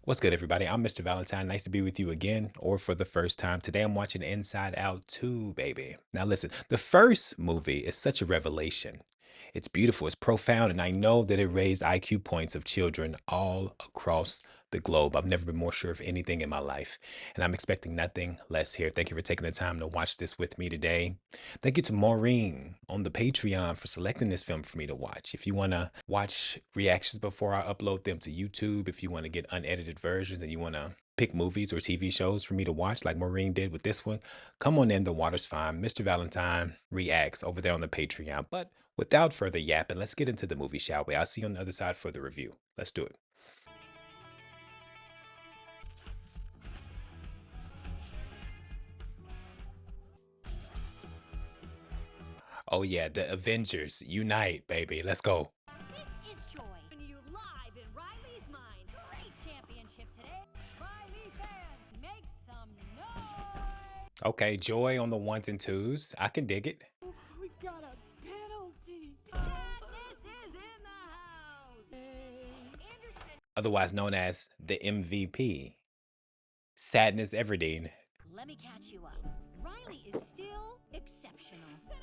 What's good, everybody? I'm Mr. Valentine. Nice to be with you again, or for the first time. Today, I'm watching Inside Out 2, baby. Now, listen, the first movie is such a revelation. It's beautiful, it's profound, and I know that it raised IQ points of children all across the globe. I've never been more sure of anything in my life, and I'm expecting nothing less here. Thank you for taking the time to watch this with me today. Thank you to Maureen on the Patreon for selecting this film for me to watch. If you want to watch reactions before I upload them to YouTube, if you want to get unedited versions and you want to pick movies or TV shows for me to watch, like Maureen did with this one, come on in. The water's fine. Mr. Valentine reacts over there on the Patreon. But without further yapping, let's get into the movie, shall we? I'll see you on the other side for the review. Let's do it. Oh, yeah, the Avengers unite, baby. Let's go. This is Joy. And you live in Riley's mind. Great championship today. Riley fans, make some noise. Okay, Joy on the ones and twos. I can dig it. We got a penalty. This is in the house. Anderson. Otherwise known as the MVP. Sadness Everdeen. Let me catch you up. Riley is still exceptional. Ta-da!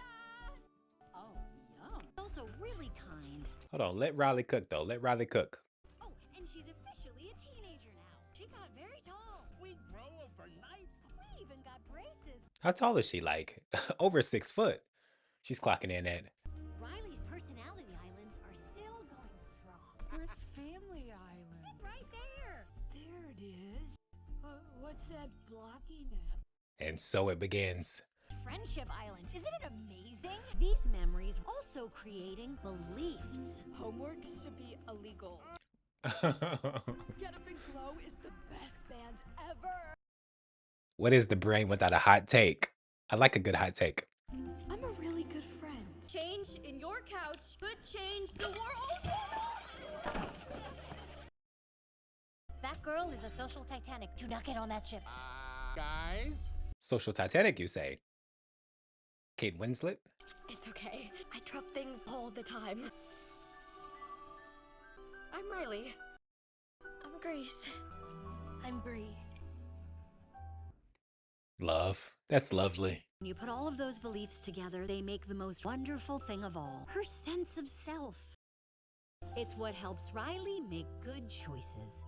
Oh, yum. Also really kind. Hold on, let Riley cook though. Let Riley cook. Oh, and she's officially a teenager now. She got very tall. We grow overnight. We even got braces. How tall is she? Like over 6 foot. She's clocking in at. Riley's personality islands are still going strong. Where's Family Island? It's right there. There it is. What's that blocking it? And so it begins. Friendship Island. Isn't it amazing? These memories also creating beliefs. Homework should be illegal. Get Up and Glow is the best band ever. What is the brain without a hot take? I like a good hot take. I'm a really good friend. Change in your couch could change the world. That girl is a social Titanic. Do not get on that ship. Guys? Social Titanic, you say? Kate Winslet? It's okay. I drop things all the time. I'm Riley. I'm Grace. I'm Bree. Love. That's lovely. When you put all of those beliefs together, they make the most wonderful thing of all. Her sense of self. It's what helps Riley make good choices.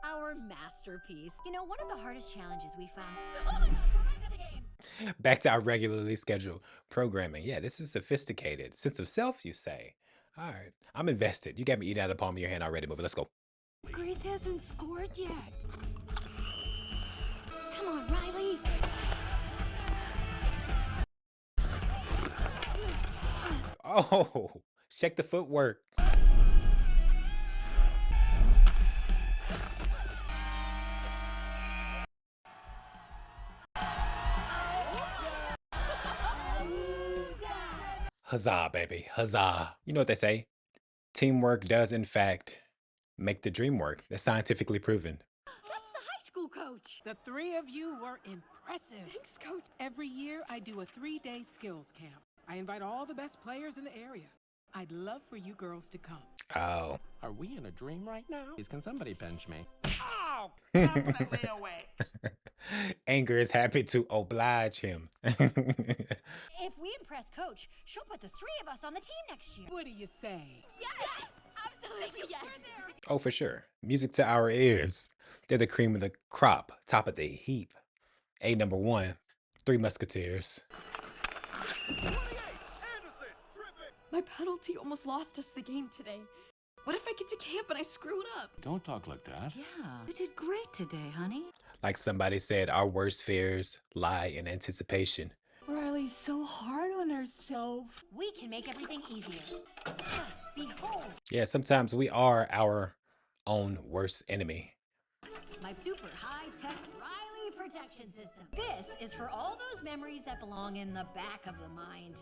Our masterpiece. You know, one of the hardest challenges we found. Oh my gosh, we're back at the game. Back to our regularly scheduled programming. Yeah, this is sophisticated. Sense of self, you say? All right. I'm invested. You got me eating out of the palm of your hand already, movie. Let's go. Grace hasn't scored yet. Come on, Riley. Oh, check the footwork. Huzzah, baby. Huzzah. You know what they say? Teamwork does, in fact, make the dream work. That's scientifically proven. That's the high school coach. The three of you were impressive. Thanks, Coach. Every year, I do a 3-day skills camp. I invite all the best players in the area. I'd love for you girls to come. Oh. Are we in a dream right now? Can somebody pinch me? Oh, definitely away. Anger is happy to oblige him. If we impress Coach, she'll put the three of us on the team next year. What do you say? Yes! Absolutely yes! Oh, for sure. Music to our ears. They're the cream of the crop, top of the heap. A number one, Three Musketeers. My penalty almost lost us the game today. What if I get to camp and I screw it up? Don't talk like that. Yeah, you did great today, honey. Like somebody said, our worst fears lie in anticipation. Riley's so hard on herself. We can make everything easier. Behold, Yeah, sometimes we are our own worst enemy. my super high-tech Riley protection system. This is for all those memories that belong in the back of the mind.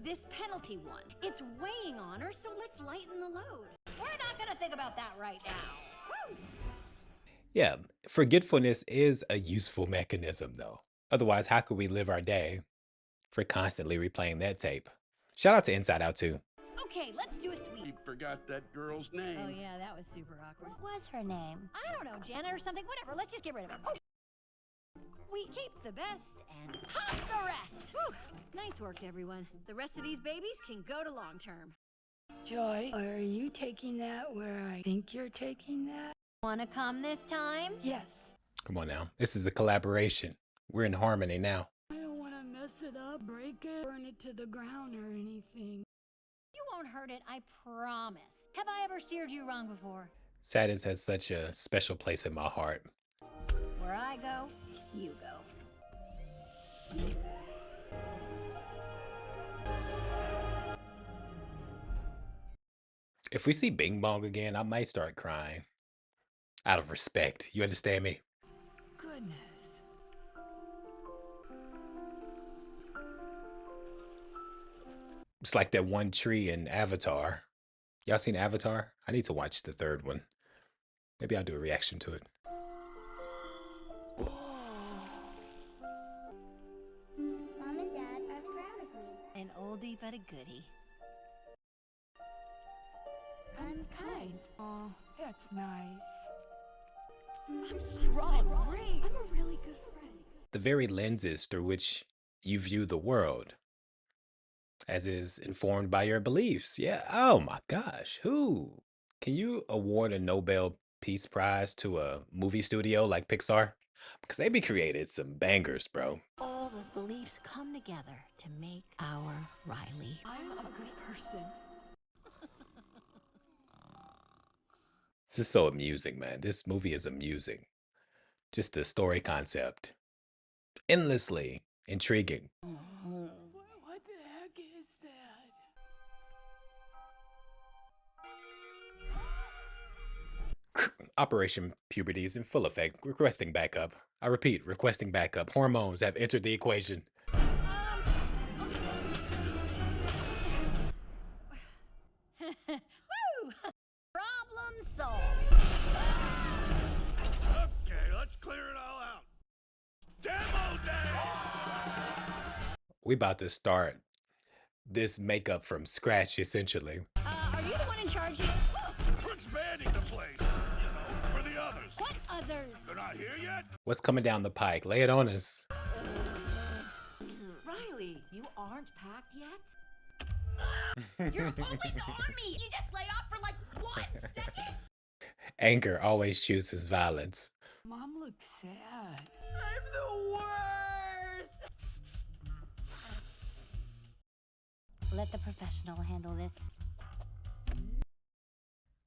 This penalty one, it's weighing on her, so let's lighten the load. We're not gonna think about that right now. Woo! Yeah, forgetfulness is a useful mechanism, though. Otherwise, how could we live our day for constantly replaying that tape? Shout out to Inside Out 2. Okay, let's do a sweep. forgot that girl's name. Oh yeah, that was super awkward. What was her name? I don't know, Janet or something. Whatever. Let's just get rid of it. We keep the best and hide the rest. Whew. Nice work, everyone. The rest of these babies can go to long term. Joy, are you taking that where I think you're taking that? Wanna come this time? Yes. Come on now. This is a collaboration. We're in harmony now. I don't want to mess it up, break it, burn it to the ground or anything. You won't hurt it, I promise. Have I ever steered you wrong before? Sadness has such a special place in my heart. Where I go, you go. If we see Bing Bong again, I might start crying. Out of respect. You understand me? Goodness. It's like that one tree in Avatar. Y'all seen Avatar? I need to watch the third one. Maybe I'll do a reaction to it. Mom and Dad are proud of me. An oldie but a goodie. I'm kind. Oh, that's nice. I'm strong. I'm a really good friend. The very lenses through which you view the world, as is informed by your beliefs. Yeah. Oh my gosh. Who? Can you award a Nobel Peace Prize to a movie studio like Pixar? Because they be created some bangers, bro. All those beliefs come together to make our Riley. I'm a good person. This is so amusing, man. This movie is amusing. Just the story concept. Endlessly intriguing. What the heck is that? Operation Puberty is in full effect. Requesting backup. I repeat, requesting backup. Hormones have entered the equation. Woo! Problem solved. Okay, let's clear it all out. Demo day! We about to start this makeup from scratch, essentially. Are you the one in charge here? We're expanding the place, you know, for the others. What others? They're not here yet? What's coming down the pike? Lay it on us. Riley, you aren't packed yet? You're always on me. You just lay off for like 1 second. Anger always chooses violence. Mom looks sad. I'm the worst. Let the professional handle this.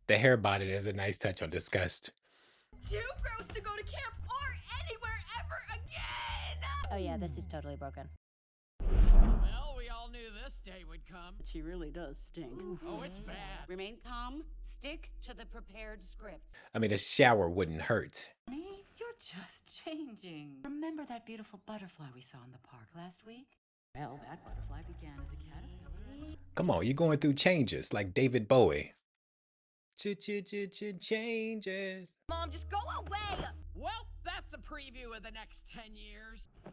The hair bonnet is a nice touch on disgust. Too gross to go to camp or anywhere ever again. Oh yeah, this is totally broken. Well, we all knew this day would come. She really does stink. Oh, it's bad. Remain calm. Stick to the prepared script. I mean, a shower wouldn't hurt. Honey, you're just changing. Remember that beautiful butterfly we saw in the park last week? Well, that butterfly began as a caterpillar. Come on, you're going through changes like David Bowie. Changes. Mom, just go away. Well, that's a preview of the next 10 years. Oh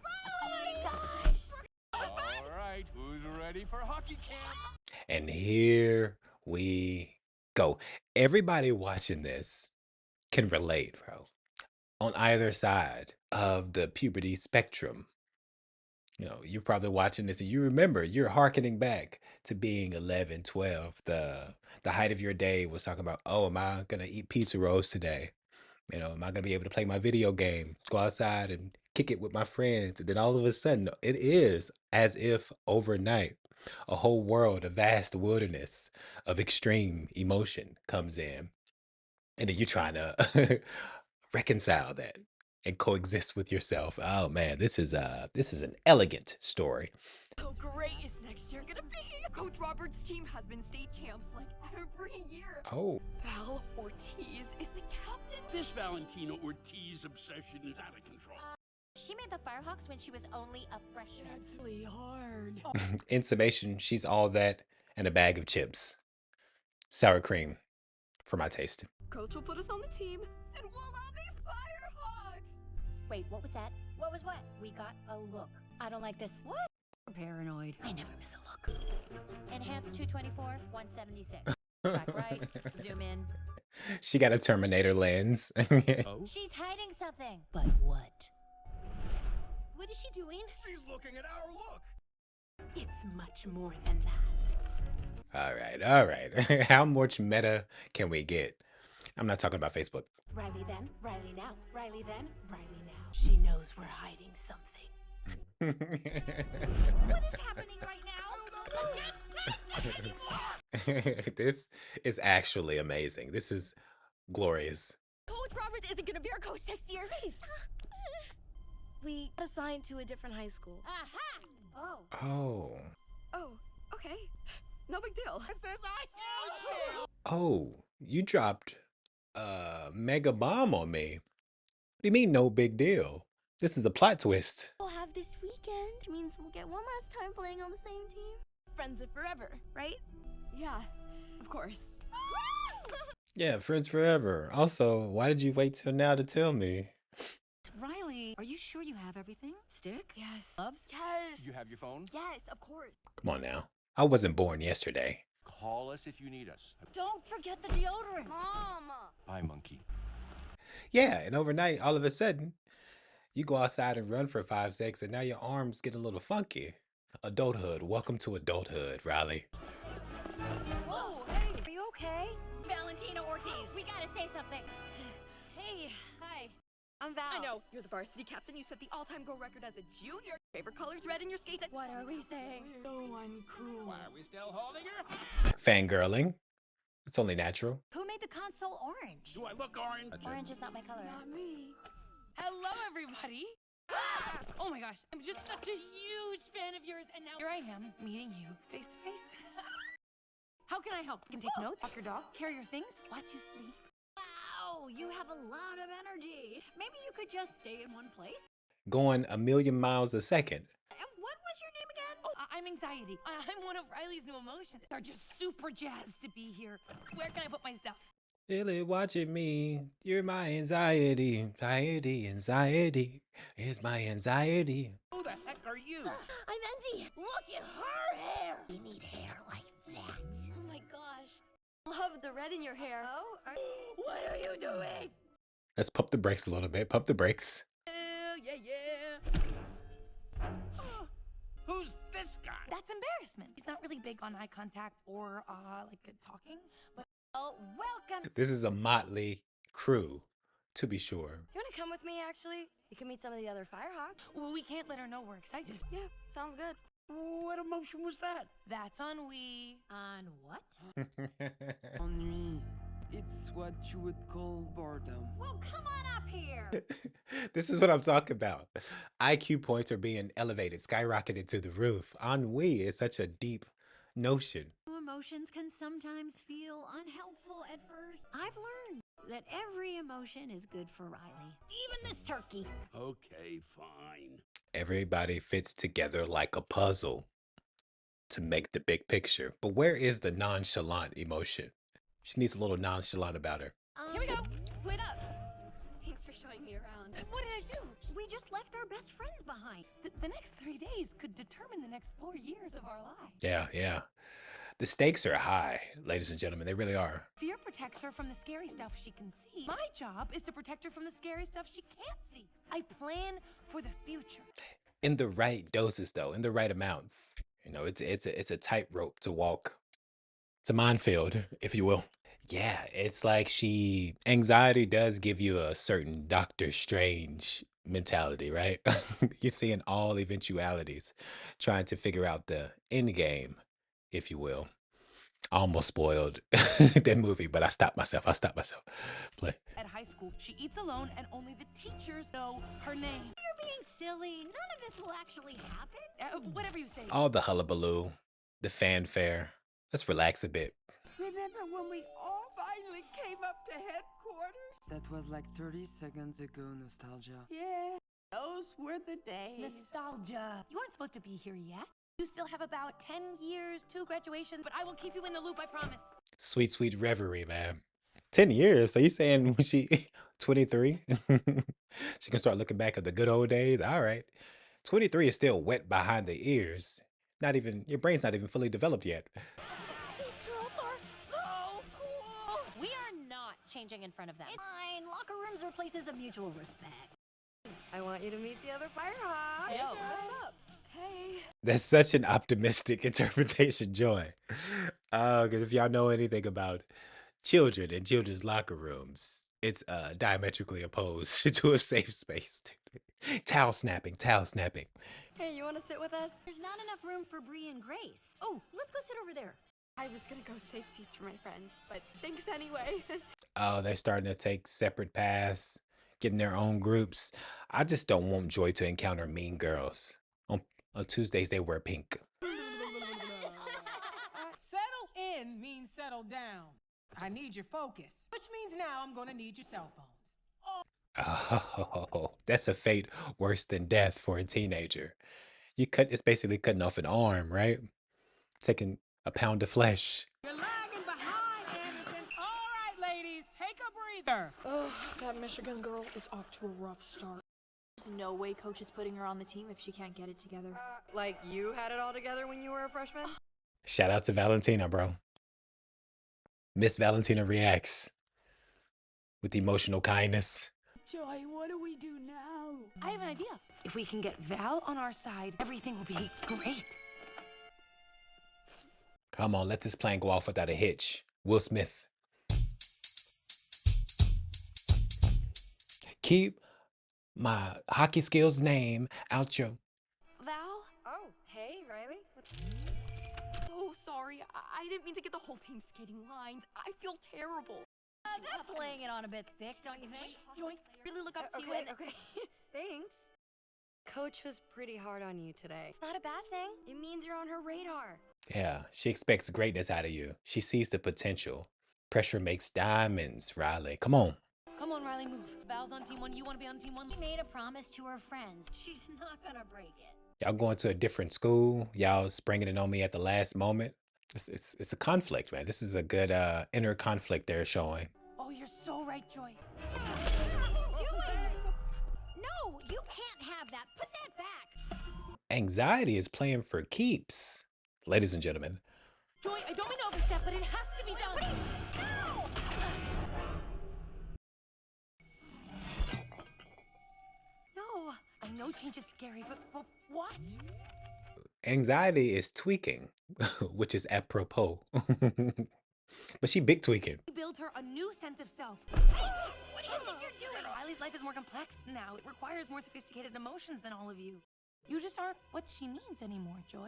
my gosh. All right, who's ready for hockey camp? And here we go. Everybody watching this can relate, bro. On either side of the puberty spectrum. You know, you're probably watching this and you remember you're hearkening back to being 11, 12. The height of your day was talking about, oh, am I going to eat pizza rolls today? You know, am I going to be able to play my video game, go outside and kick it with my friends? And then all of a sudden, it is as if overnight, a whole world, a vast wilderness of extreme emotion comes in. And then you're trying to reconcile that and coexist with yourself. Oh man, this is an elegant story. How great is next year gonna be? Coach Robert's team has been state champs like every year. Oh, Val Ortiz is the captain. This Valentino Ortiz obsession is out of control. She made the Firehawks when she was only a freshman. That's really hard. in summation, she's all that and a bag of chips. Sour cream for my taste. Coach will put us on the team, and we'll all be Firehawks. Wait, what was that? What was what? We got a look. I don't like this. What? Paranoid. I never miss a look. Enhanced 224, 176. Track right. Zoom in. She got a Terminator lens. Oh? She's hiding something. But what? What is she doing? She's looking at our look. It's much more than that. All right, all right. How much meta can we get? I'm not talking about Facebook. Riley then, Riley now, Riley then, Riley now. She knows we're hiding something. What is happening right now? I can't take this anymore. This is actually amazing. This is glorious. Coach Roberts isn't gonna be our coach next year. Grace. We assigned to a different high school. Aha! Oh. Oh. Oh, okay. No big deal. Oh, you dropped a mega bomb on me. What do you mean, no big deal? This is a plot twist. We'll have this weekend. Means we'll get one last time playing on the same team. Friends of forever, right? Yeah, of course. Yeah, friends forever. Also, why did you wait till now to tell me? Riley, are you sure you have everything? Stick? Yes. Gloves? Yes. You have your phone? Yes, of course. Come on now. I wasn't born yesterday. Call us if you need us. Don't forget the deodorant. Mama. Bye, monkey. Yeah, and overnight, all of a sudden, you go outside and run for 5 seconds, and now your arms get a little funky. Adulthood. Welcome to adulthood, Riley. Whoa, hey, are you okay? Valentino Ortiz. We gotta say something. Hey. Hi. I'm Val. I know, you're the varsity captain. You set the all-time goal record as a junior. Favorite color's red and your skates. What are we saying? So uncool. Why are we still holding her? Fangirling. It's only natural. Who made the console orange? Do I look orange? Orange is not my color. Not me. Hello, everybody. Oh my gosh, I'm just such a huge fan of yours, and now here I am meeting you face to face. How can I help? You can take notes, walk your dog, carry your things, watch you sleep. Wow, you have a lot of energy. Maybe you could just stay in one place. Going a million miles a second. And what was your name again? Oh, I'm anxiety. I'm one of Riley's new emotions. They're just super jazzed to be here. Where can I put my stuff? Really watching me. You're my anxiety. Anxiety, anxiety. It's my anxiety. Who the heck are you? I'm Envy. Look at her hair. You need hair like that. Oh my gosh. Love the red in your hair. Oh, What are you doing? Let's pump the brakes a little bit. Pump the brakes. Yeah. Who's this guy? That's embarrassment. He's not really big on eye contact or like good talking, but welcome. This is a motley crew, to be sure. Do you want to come with me, actually? You can meet some of the other Firehawks. well, we can't let her know we're excited. Yeah, sounds good. What emotion was that? That's ennui. On what? Ennui. It's what you would call boredom. Well, come on up here. This is what I'm talking about. IQ points are being elevated, skyrocketed to the roof. Ennui is such a deep notion. Emotions can sometimes feel unhelpful at first. I've learned that every emotion is good for Riley. Even this turkey. Okay, fine. Everybody fits together like a puzzle to make the big picture. But where is the nonchalant emotion? She needs a little nonchalant about her. Here we go. Wait up. Thanks for showing me around. What did I do? We just left our best friends behind. The next 3 days could determine the next 4 years of our lives. Yeah. The stakes are high, ladies and gentlemen. They really are. Fear protects her from the scary stuff she can see. My job is to protect her from the scary stuff she can't see. I plan for the future. In the right doses, though, in the right amounts. You know, it's a tightrope to walk. It's a minefield, if you will. Yeah, it's like anxiety does give you a certain Doctor Strange mentality, right? You're seeing all eventualities, trying to figure out the end game, if you will. I almost spoiled that movie, but I stopped myself. Play. At high school, she eats alone and only the teachers know her name. You're being silly. None of this will actually happen. Whatever you say. All the hullabaloo, the fanfare. Let's relax a bit. Remember when we all finally came up to headquarters? That was like 30 seconds ago, nostalgia. Yeah, those were the days. Nostalgia. You aren't supposed to be here yet. You still have about 10 years to graduation, but I will keep you in the loop, I promise. Sweet, sweet reverie, man. 10 years. So you saying when she 23? She can start looking back at the good old days? All right. 23 is still wet behind the ears. Your brain's not even fully developed yet. These girls are so changing in front of them. It's fine. Locker rooms are places of mutual respect. I want you to meet the other Firehawks. Hey, what's up? Hey. That's such an optimistic interpretation, Joy. Because if y'all know anything about children in children's locker rooms, it's diametrically opposed to a safe space. Towel snapping, towel snapping. Hey, you want to sit with us? There's not enough room for Bree and Grace. Oh, let's go sit over there. I was gonna go save seats for my friends, but thanks anyway. Oh, they're starting to take separate paths, getting their own groups. I just don't want Joy to encounter mean girls. On Tuesdays, they wear pink. Settle in means settle down. I need your focus, which means now I'm gonna need your cell phones. Oh, that's a fate worse than death for a teenager. It's basically cutting off an arm, right? Taking a pound of flesh. You're lagging behind, Anderson. All right, ladies, take a breather. Ugh, that Michigan girl is off to a rough start. There's no way coach is putting her on the team if she can't get it together. Like you had it all together when you were a freshman? Shout out to Valentina, bro. Miss Valentina reacts with emotional kindness. Joy, what do we do now? I have an idea. If we can get Val on our side, everything will be great. Come on, let this plane go off without a hitch. Will Smith. Keep my hockey skills name out your... Val? Oh, hey, Riley. Oh, sorry. I didn't mean to get the whole team skating lines. I feel terrible. That's laying it on a bit thick, don't you think? Joy, really look up to you and... Okay. Thanks. Coach was pretty hard on you today. It's not a bad thing. It means you're on her radar. Yeah, she expects greatness out of you. She sees the potential. Pressure makes diamonds, Riley. Come on. Come on, Riley, move. Val's on team one. You want to be on team one? She made a promise to her friends. She's not gonna break it. Y'all going to a different school. Y'all springing it on me at the last moment. It's a conflict, man. This is a good inner conflict they're showing. Oh, you're so right, Joy. No, you can't have that. Put that back. Anxiety is playing for keeps, ladies and gentlemen. Joy, I don't mean to overstep, but it has to be done. No. I know change is scary, but what? Anxiety is tweaking, which is apropos. But she big tweaking. Build her a new sense of self. What do you think you're doing? Riley's life is more complex now. It requires more sophisticated emotions than all of you. You just aren't what she needs anymore, Joy.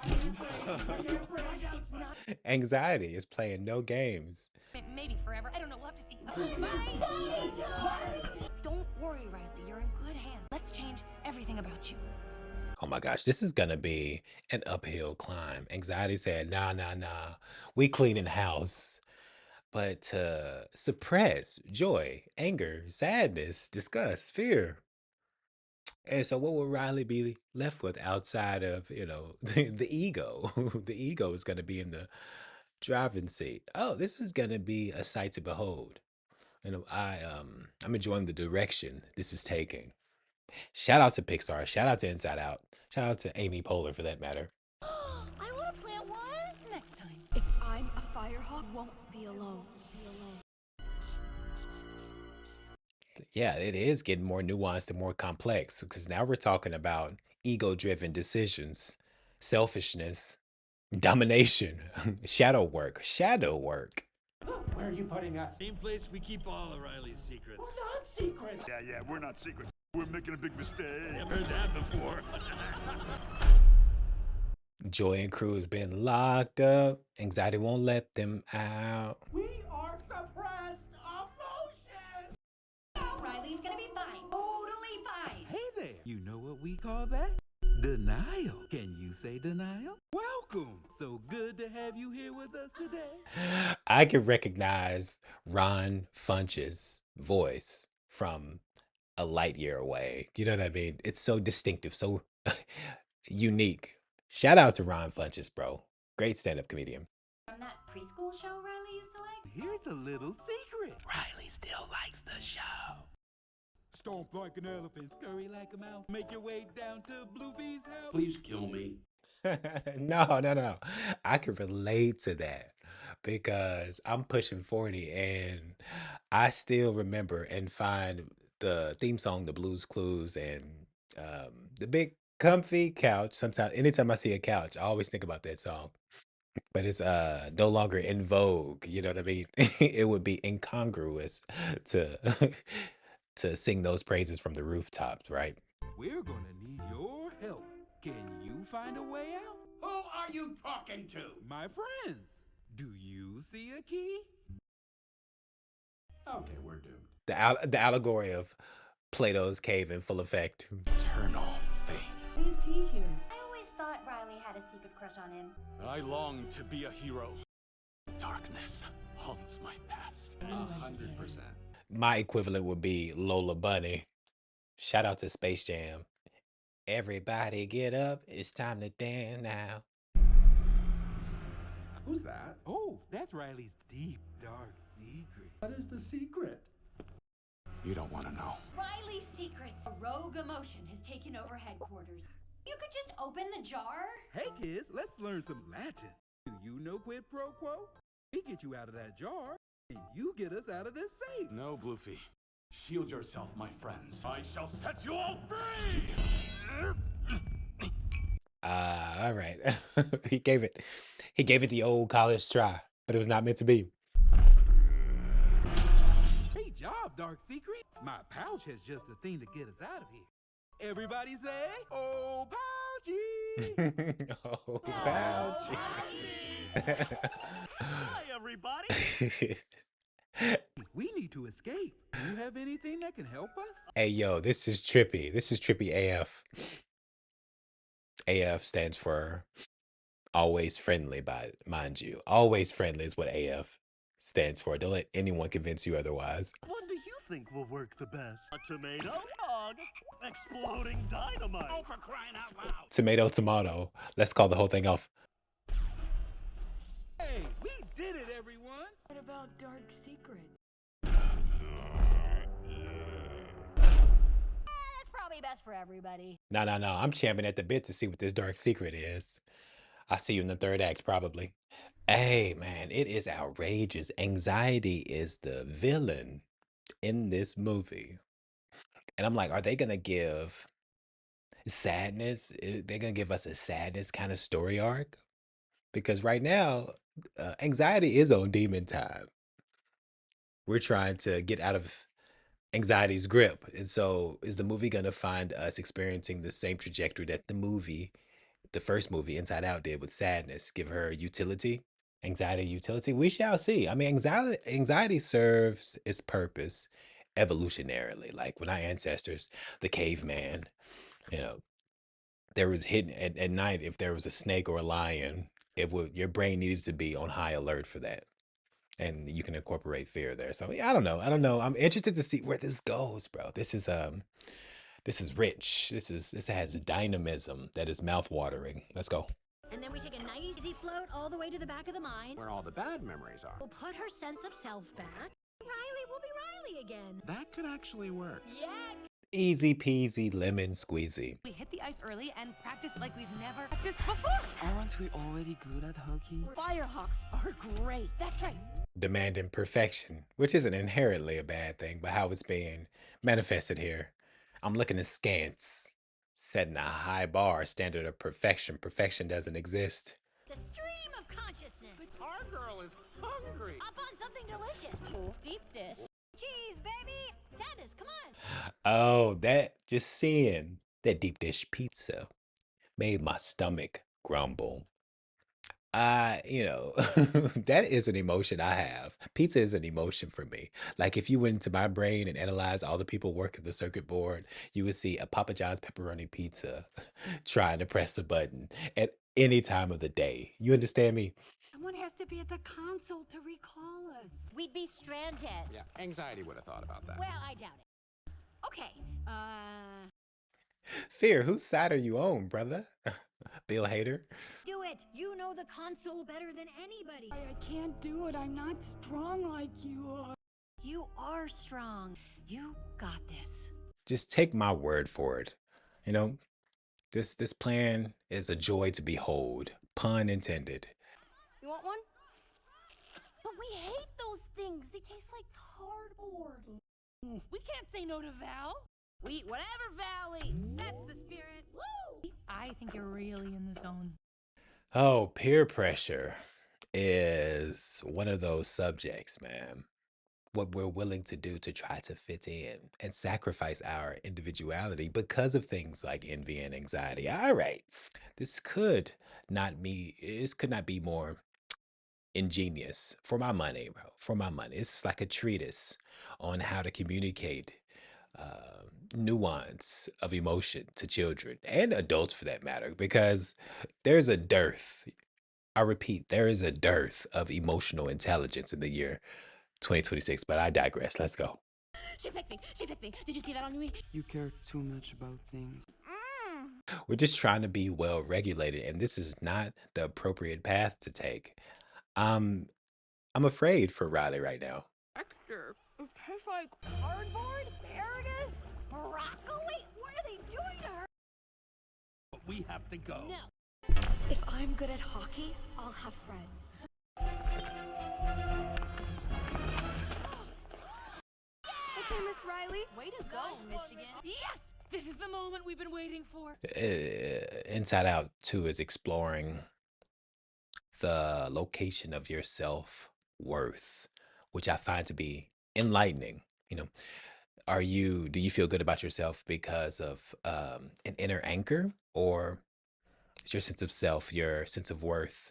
It's not. Anxiety is playing no games. Maybe forever. I don't know. We'll have to see. Don't worry, Riley. You're in good hands. Let's change everything about you. Oh my gosh, this is gonna be an uphill climb. Anxiety said, nah, we cleaning house. But to suppress joy, anger, sadness, disgust, fear. And so what will Riley be left with outside of, the ego? The ego is gonna be in the driving seat. Oh, this is gonna be a sight to behold. I'm enjoying the direction this is taking. Shout out to Pixar. Shout out to Inside Out. Shout out to Amy Poehler for that matter. I want to plant one. Next time. If I'm a Firehawk, won't be alone. Yeah, it is getting more nuanced and more complex because now we're talking about ego-driven decisions, selfishness, domination, shadow work. Where are you putting us? Same place we keep all of Riley's secrets. We're not secret. Yeah, we're not secret. We're making a big mistake. I've heard that before. Joy and crew has been locked up. Anxiety won't let them out. We are suppressed emotion. Oh, Riley's gonna be fine. Totally fine. Hey there. You know what we call that? Denial. Can you say denial? Welcome. So good to have you here with us today. I can recognize Ron Funch's voice from a light year away. You know what I mean? It's so distinctive, so unique. Shout out to Ron Funches, bro. Great stand-up comedian. From that preschool show Riley used to like? Here's a little secret. Riley still likes the show. Stomp like an elephant, scurry like a mouse, make your way down to Bluebee's house. Please kill me. No. I can relate to that. because I'm pushing 40 and I still remember and find the theme song, the Blues Clues, and the big comfy couch. Sometimes, anytime I see a couch, I always think about that song. But it's no longer in vogue. You know what I mean? It would be incongruous to to sing those praises from the rooftops, right? We're gonna need your help. Can you find a way out? Who are you talking to? My friends, do you see a key? Okay, we're doomed. The allegory of Plato's cave in full effect. Eternal fate. Why is he here? I always thought Riley had a secret crush on him. I long to be a hero. Darkness haunts my past. 100%. My equivalent would be Lola Bunny. Shout out to Space Jam. Everybody get up. It's time to dance now. Who's that? Oh, that's Riley's deep, dark secret. What is the secret? You don't want to know. Riley's secrets. A rogue emotion has taken over headquarters. You could just open the jar. Hey kids, let's learn some Latin. Do you know quid pro quo? We get you out of that jar, and you get us out of this safe. No, Bluefy. Shield yourself, my friends. I shall set you all free! All right. He gave it the old college try, but it was not meant to be. Great job, Dark Secret. My pouch has just the thing to get us out of here. Everybody say, oh, pouchy. Oh, Fauci. Hi, everybody. We need to escape. Do you have anything that can help us? Hey, yo, this is trippy. This is trippy AF. AF stands for always friendly, by mind you. Always friendly is what AF stands for. Don't let anyone convince you otherwise. What do you think will work the best? A tomato dog, exploding dynamite. Oh, for crying out loud! Tomato, tomato. Let's call the whole thing off. Hey, we did it, everyone. What about Dark Secret? That's probably best for everybody. No. I'm champing at the bit to see what this dark secret is. I'll see you in the third act, probably. Hey, man, it is outrageous. Anxiety is the villain in this movie. And I'm like, are they going to give sadness? They're going to give us a sadness kind of story arc? Because right now, anxiety is on demon time. We're trying to get out of anxiety's grip. And so, is the movie going to find us experiencing the same trajectory that the first movie, Inside Out, did with sadness? Give her utility, anxiety, utility. We shall see. I mean, anxiety serves its purpose evolutionarily. Like when our ancestors, the caveman, you know, there was hidden at night. If there was a snake or a lion, it would your brain needed to be on high alert for that, and you can incorporate fear there. So yeah, I don't know. I don't know. I'm interested to see where this goes, bro. This is rich. This has dynamism that is mouth-watering. Let's go. And then we take a nice easy float all the way to the back of the mind. Where all the bad memories are. We'll put her sense of self back. Riley will be Riley again. That could actually work. Yeah. Easy peasy lemon squeezy. We hit the ice early and practice like we've never practiced before. Aren't we already good at hockey? Firehawks are great. That's right. Demanding perfection, which isn't inherently a bad thing, but how it's being manifested here. I'm looking askance, setting a high bar standard of perfection. Perfection doesn't exist. The stream of consciousness. Our girl is hungry. Up on something delicious. Deep dish. Cheese, baby. Sadness, come on. Oh, that just seeing that deep dish pizza made my stomach grumble. That is an emotion I have. Pizza is an emotion for me. Like if you went into my brain and analyzed all the people working the circuit board, you would see a Papa John's pepperoni pizza trying to press the button at any time of the day. You understand me? Someone has to be at the console to recall us. We'd be stranded. Yeah, anxiety would have thought about that. Well, I doubt it. Okay. Fear, whose side are you on, brother? Bill Hader? Do it. You know the console better than anybody. I can't do it. I'm not strong like you are. You are strong. You got this. Just take my word for it. You know, this plan is a joy to behold. Pun intended. You want one? We hate those things. They taste like cardboard. We can't say no to Val. We eat whatever Val eats. That's the spirit. Woo! I think you're really in the zone. Oh, peer pressure is one of those subjects, man. What we're willing to do to try to fit in and sacrifice our individuality because of things like envy and anxiety. All right. This could not be more ingenious for my money, bro. For my money. It's like a treatise on how to communicate nuance of emotion to children and adults for that matter, because there's a dearth. I repeat, there is a dearth of emotional intelligence in the year 2026, but I digress. Let's go. She picked me. She picked me. Did you see that on me? You care too much about things. We're just trying to be well regulated, and this is not the appropriate path to take. Um, I'm afraid for Riley right now. Extra. It tastes like cardboard, asparagus, broccoli. What are they doing to her? But we have to go. No. If I'm good at hockey, I'll have friends. Okay, Miss Riley. Way to go, Michigan. Yes! This is the moment we've been waiting for. Inside Out 2 is exploring the location of your self worth, which I find to be enlightening. You know, do you feel good about yourself because of an inner anchor, or is your sense of self, your sense of worth,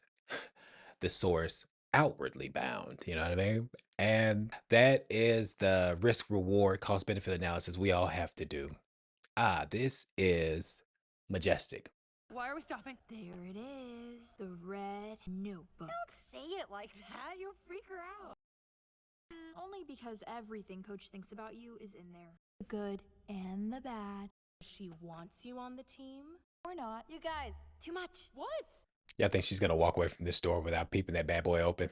the source outwardly bound? You know what I mean? And that is the risk reward cost benefit analysis we all have to do. This is majestic. Why are we stopping? There it is. The red notebook. Don't say it like that. You'll freak her out. Only because everything Coach thinks about you is in there. The good and the bad. She wants you on the team? Or not. You guys, too much. What? Y'all think she's gonna walk away from this store without peeping that bad boy open?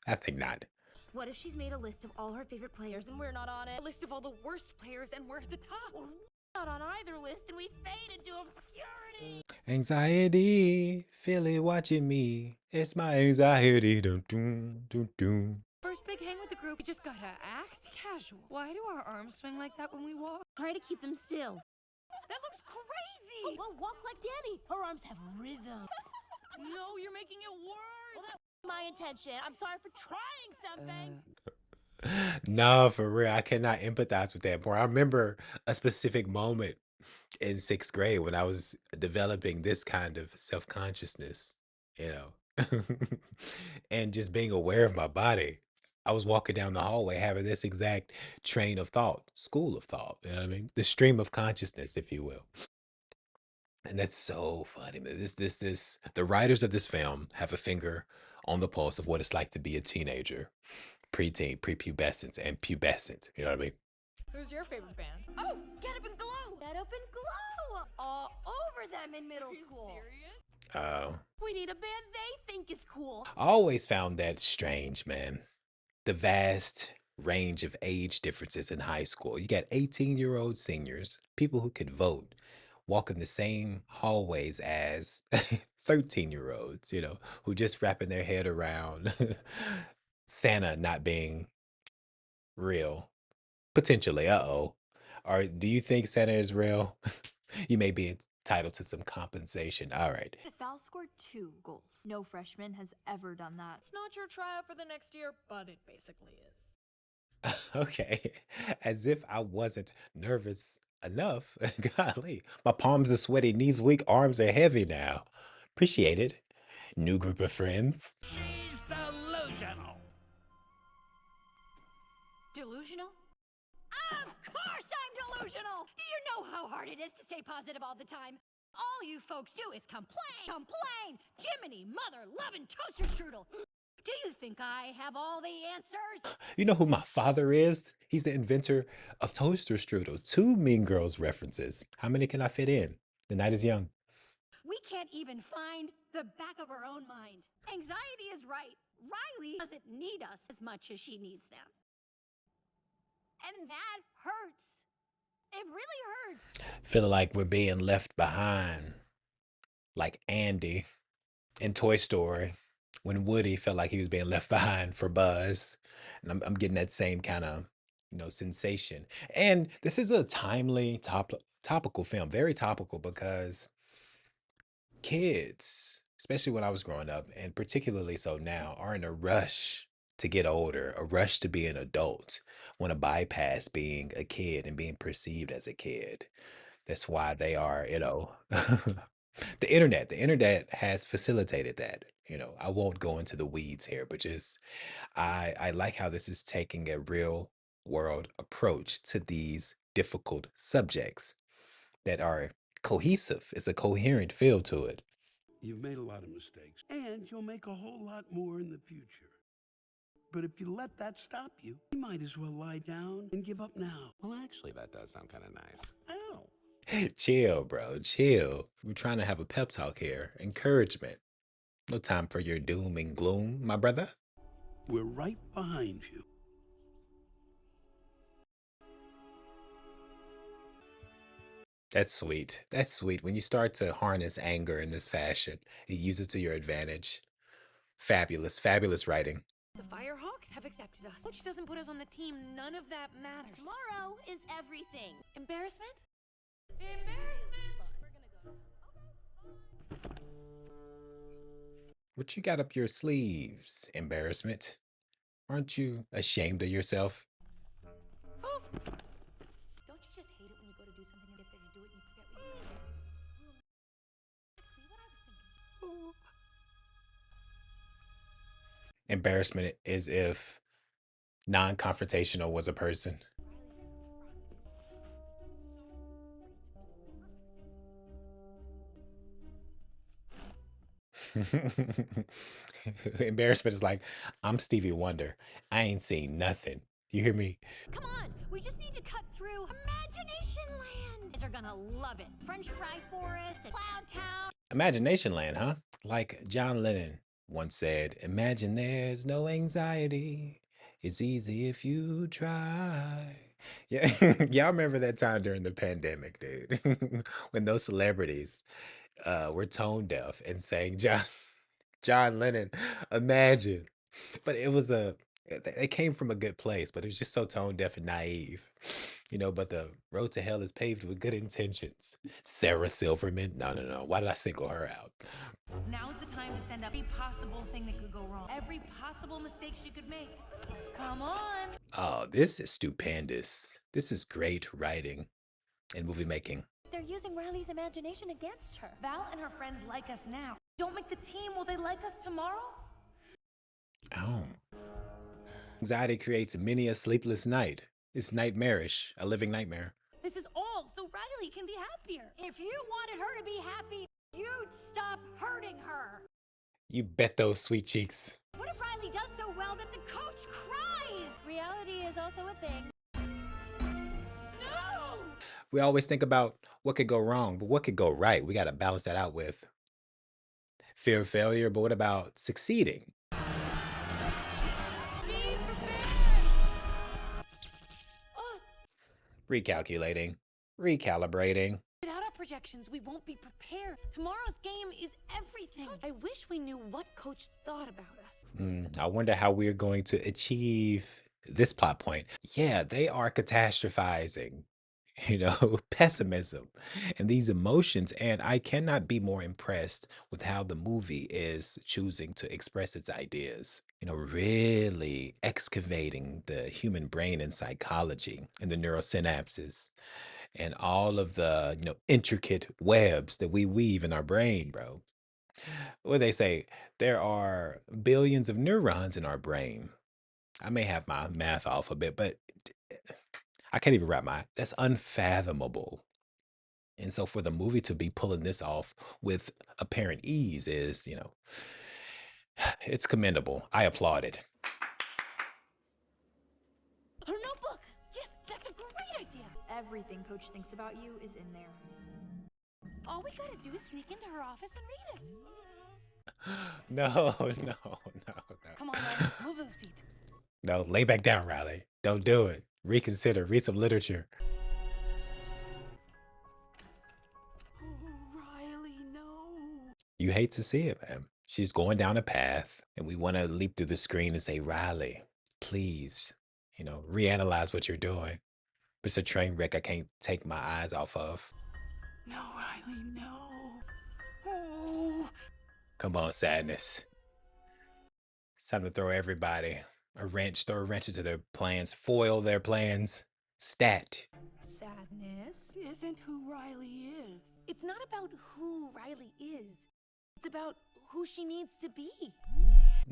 I think not. What if she's made a list of all her favorite players and we're not on it? A list of all the worst players and we're at the top. We're not on either list and we fade into obscurity. Anxiety, feel it watching me. It's my anxiety. Dun, dun, dun, dun. First big hang with the group, we just gotta act casual. Why do our arms swing like that when we walk? Try to keep them still. That looks crazy! Well, walk like Danny. Her arms have rhythm. No, you're making it worse! Well, that was my intention. I'm sorry for trying something. No, for real. I cannot empathize with that more. I remember a specific moment in sixth grade when I was developing this kind of self-consciousness, you know, and just being aware of my body. I was walking down the hallway having this exact train of thought, school of thought, you know what I mean? The stream of consciousness, if you will. And that's so funny, man. The writers of this film have a finger on the pulse of what it's like to be a teenager, preteen, prepubescent, and pubescent. You know what I mean? Who's your favorite band? Oh, Get Up and Glow! Get Up and Glow! All over them in middle school. Oh. We need a band they think is cool. I always found that strange, man. The vast range of age differences in high school. You got 18-year-old seniors, people who could vote, walking the same hallways as 13-year-olds, you know, who just wrapping their head around Santa not being real. Potentially, uh-oh. Or do you think Santa is real? You may be entitled to some compensation. All right. Val scored 2 goals. No freshman has ever done that. It's not your tryout for the next year, but it basically is. Okay. As if I wasn't nervous enough. Golly. My palms are sweaty, knees weak, arms are heavy now. Appreciate it. New group of friends. She's delusional. Delusional? Of course I'm delusional! Do you know how hard it is to stay positive all the time? All you folks do is complain, complain! Jiminy, mother, loving toaster strudel! Do you think I have all the answers? You know who my father is? He's the inventor of toaster strudel. 2 Mean Girls references. How many can I fit in? The night is young. We can't even find the back of our own mind. Anxiety is right. Riley doesn't need us as much as she needs them. And that hurts. It really hurts. Feeling like we're being left behind. Like Andy in Toy Story. when Woody felt like he was being left behind for Buzz. And I'm getting that same kind of, sensation. And this is a timely topical film, very topical because kids, especially when I was growing up, and particularly so now, are in a rush to get older, a rush to be an adult, want to bypass being a kid and being perceived as a kid. That's why they are, the internet has facilitated that. I won't go into the weeds here, but just I like how this is taking a real world approach to these difficult subjects that are cohesive. It's a coherent feel to it. You've made a lot of mistakes, and you'll make a whole lot more in the future. But if you let that stop you, you might as well lie down and give up now. Well, actually, that does sound kind of nice. Ow. Chill, bro. Chill. We're trying to have a pep talk here. Encouragement. No time for your doom and gloom, my brother. We're right behind you. That's sweet. That's sweet. When you start to harness anger in this fashion, you use it to your advantage. Fabulous, fabulous writing. The Firehawks have accepted us. Coach doesn't put us on the team. None of that matters. Tomorrow is everything. Embarrassment? Embarrassment. What you got up your sleeves? Embarrassment. Aren't you ashamed of yourself? Oh. Don't you just hate it when you go to do something and get there to do it and you forget what you were going to do? Exactly what I was thinking. Embarrassment is if non-confrontational was a person. Embarrassment is like, I'm Stevie Wonder. I ain't seen nothing. You hear me? Come on, we just need to cut through Imagination Land. They're gonna love it. French Fry Forest and Cloud Town. Imagination Land, huh? Like John Lennon once said, imagine there's no anxiety. It's easy if you try. Yeah, y'all remember that time during the pandemic, dude, when those celebrities were tone deaf and saying John Lennon, imagine. But they came from a good place, but it was just so tone deaf and naive. But the road to hell is paved with good intentions. Sarah Silverman. No, no, no. Why did I single her out? Now's the time to send up every possible thing that could go wrong. Every possible mistake she could make. Come on. Oh, this is stupendous. This is great writing and movie making. They're using Riley's imagination against her. Val and her friends like us now. Don't make the team. Will they like us tomorrow? Oh. Anxiety creates many a sleepless night. It's nightmarish, a living nightmare. This is all so Riley can be happier. If you wanted her to be happy, you'd stop hurting her. You bet those sweet cheeks. What if Riley does so well that the coach cries? Reality is also a thing. No! We always think about what could go wrong, but what could go right? We got to balance that out with fear of failure, but what about succeeding? Recalculating, recalibrating. Without our projections, we won't be prepared. Tomorrow's game is everything. I wish we knew what Coach thought about us. I wonder how we're going to achieve this plot point. Yeah, they are catastrophizing, pessimism and these emotions. And I cannot be more impressed with how the movie is choosing to express its ideas. Really excavating the human brain and psychology and the neurosynapses and all of the, intricate webs that we weave in our brain, bro. What they say, there are billions of neurons in our brain. I may have my math off a bit, but I can't even that's unfathomable. And so for the movie to be pulling this off with apparent ease is, it's commendable. I applaud it. Her notebook! Yes, that's a great idea! Everything Coach thinks about you is in there. All we gotta do is sneak into her office and read it. No, no, no. Come on, Riley, move those feet. No, lay back down, Riley. Don't do it. Reconsider. Read some literature. Oh, Riley, no. You hate to see it, man. She's going down a path, and we want to leap through the screen and say, Riley, please, reanalyze what you're doing. It's a train wreck I can't take my eyes off of. No, Riley, no. Oh. Come on, sadness. It's time to throw everybody throw a wrench into their plans, foil their plans. Stat. Sadness isn't who Riley is. It's not about who Riley is. It's about who she needs to be.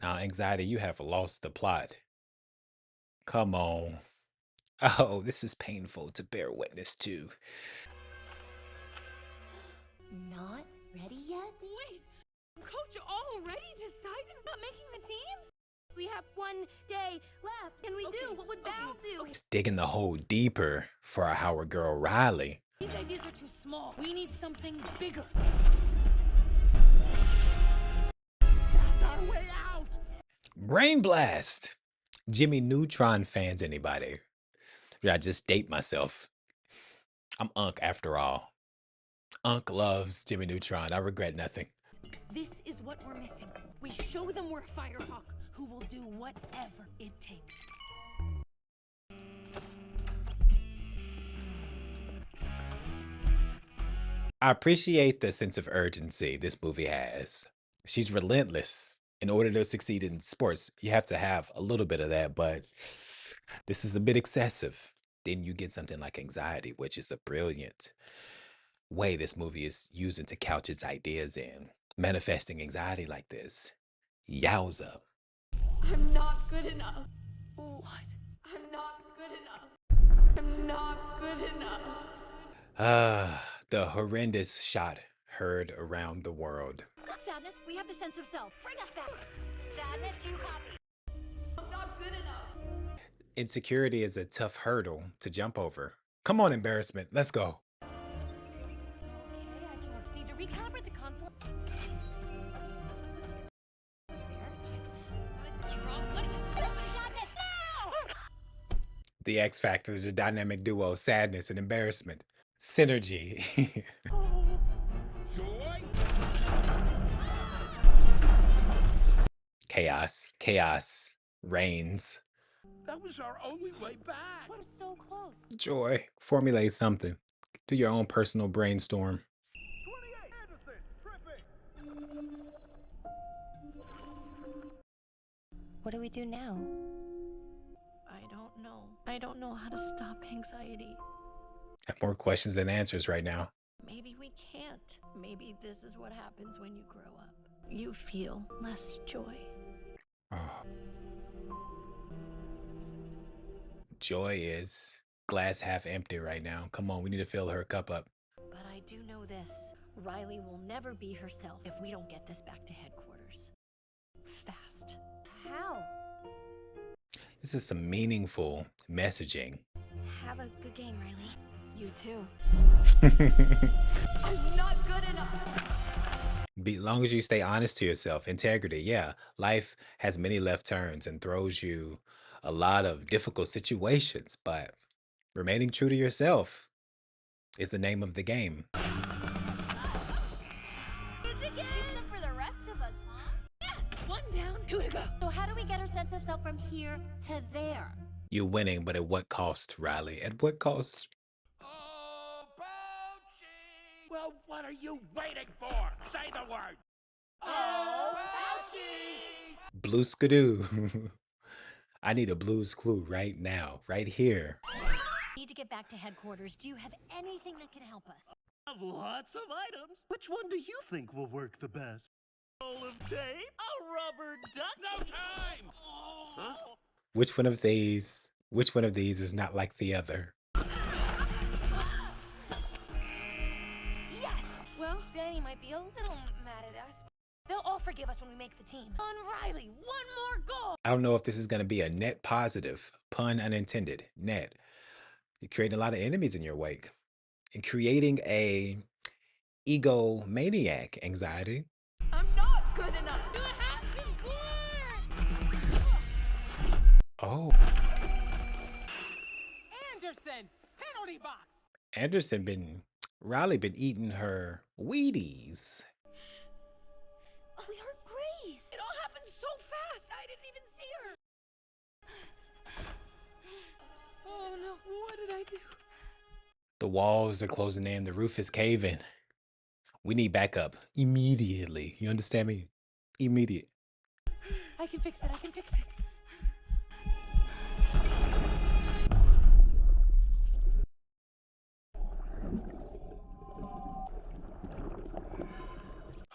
Now, anxiety, you have lost the plot. Come on. Oh, this is painful to bear witness to. Not ready yet? Wait! Coach already decided not making the team? We have 1 day left. Can we do? What would Val do? It's digging the hole deeper for our Howard girl, Riley. These ideas are too small. We need something bigger. That's our way out! Brain blast! Jimmy Neutron fans, anybody? Did I just date myself? I'm Unc after all. Unc loves Jimmy Neutron. I regret nothing. This is what we're missing. We show them we're Firehawk, who will do whatever it takes. I appreciate the sense of urgency this movie has. She's relentless. In order to succeed in sports, you have to have a little bit of that, but this is a bit excessive. Then you get something like anxiety, which is a brilliant way this movie is using to couch its ideas in. Manifesting anxiety like this. Yowza. I'm not good enough. What? I'm not good enough. I'm not good enough. The horrendous shot heard around the world. Sadness, we have the sense of self. Bring us back. Sadness, do you copy? I'm not good enough. Insecurity is a tough hurdle to jump over. Come on, embarrassment. Let's go. Okay, I just need to recalibrate the consoles. Was there? Check. You're wrong. What? Sadness, now! The X Factor, the dynamic duo, sadness and embarrassment. Synergy. Joy? Chaos reigns. That was our only way back. I'm so close. Joy. Formulate something. Do your own personal brainstorm. 28, Anderson, tripping! What do we do now? I don't know. I don't know how to stop anxiety. I have more questions than answers right now. Maybe we can't. Maybe this is what happens when you grow up. You feel less joy. Oh. Joy is glass half empty right now. Come on, we need to fill her cup up. But I do know this. Riley will never be herself if we don't get this back to headquarters. Fast. How? This is some meaningful messaging. Have a good game, Riley. You too. I'm not good enough. As long as you stay honest to yourself, integrity, yeah. Life has many left turns and throws you a lot of difficult situations, but remaining true to yourself is the name of the game. Except for the rest of us, huh? Yes! 1 down, 2 to go. So how do we get our sense of self from here to there? You're winning, but at what cost, Riley? At what cost? Oh, Pouchy! Well, what are you waiting for? Say the word! Oh, Pouchy! Blue skidoo. I need a Blue's Clue right now, right here. Need to get back to headquarters. Do you have anything that can help us? I have lots of items. Which one do you think will work the best? Roll of tape? A rubber duck? No time! Oh. Huh? Which one of these is not like the other? Yes! Well, Danny might be a little mad at us. They'll all forgive us when we make the team. On Riley, 1 more goal! I don't know if this is going to be a net positive, pun unintended, net. You're creating a lot of enemies in your wake and creating a egomaniac anxiety. I'm not good enough. You have to score! Oh, Anderson, penalty box. Riley been eating her Wheaties. Oh, we are great. so fast. I didn't even see her. Oh no, what did I do? The walls are closing in. The roof is caving. We need backup immediately. You understand me? Immediate. I can fix it. I can fix it.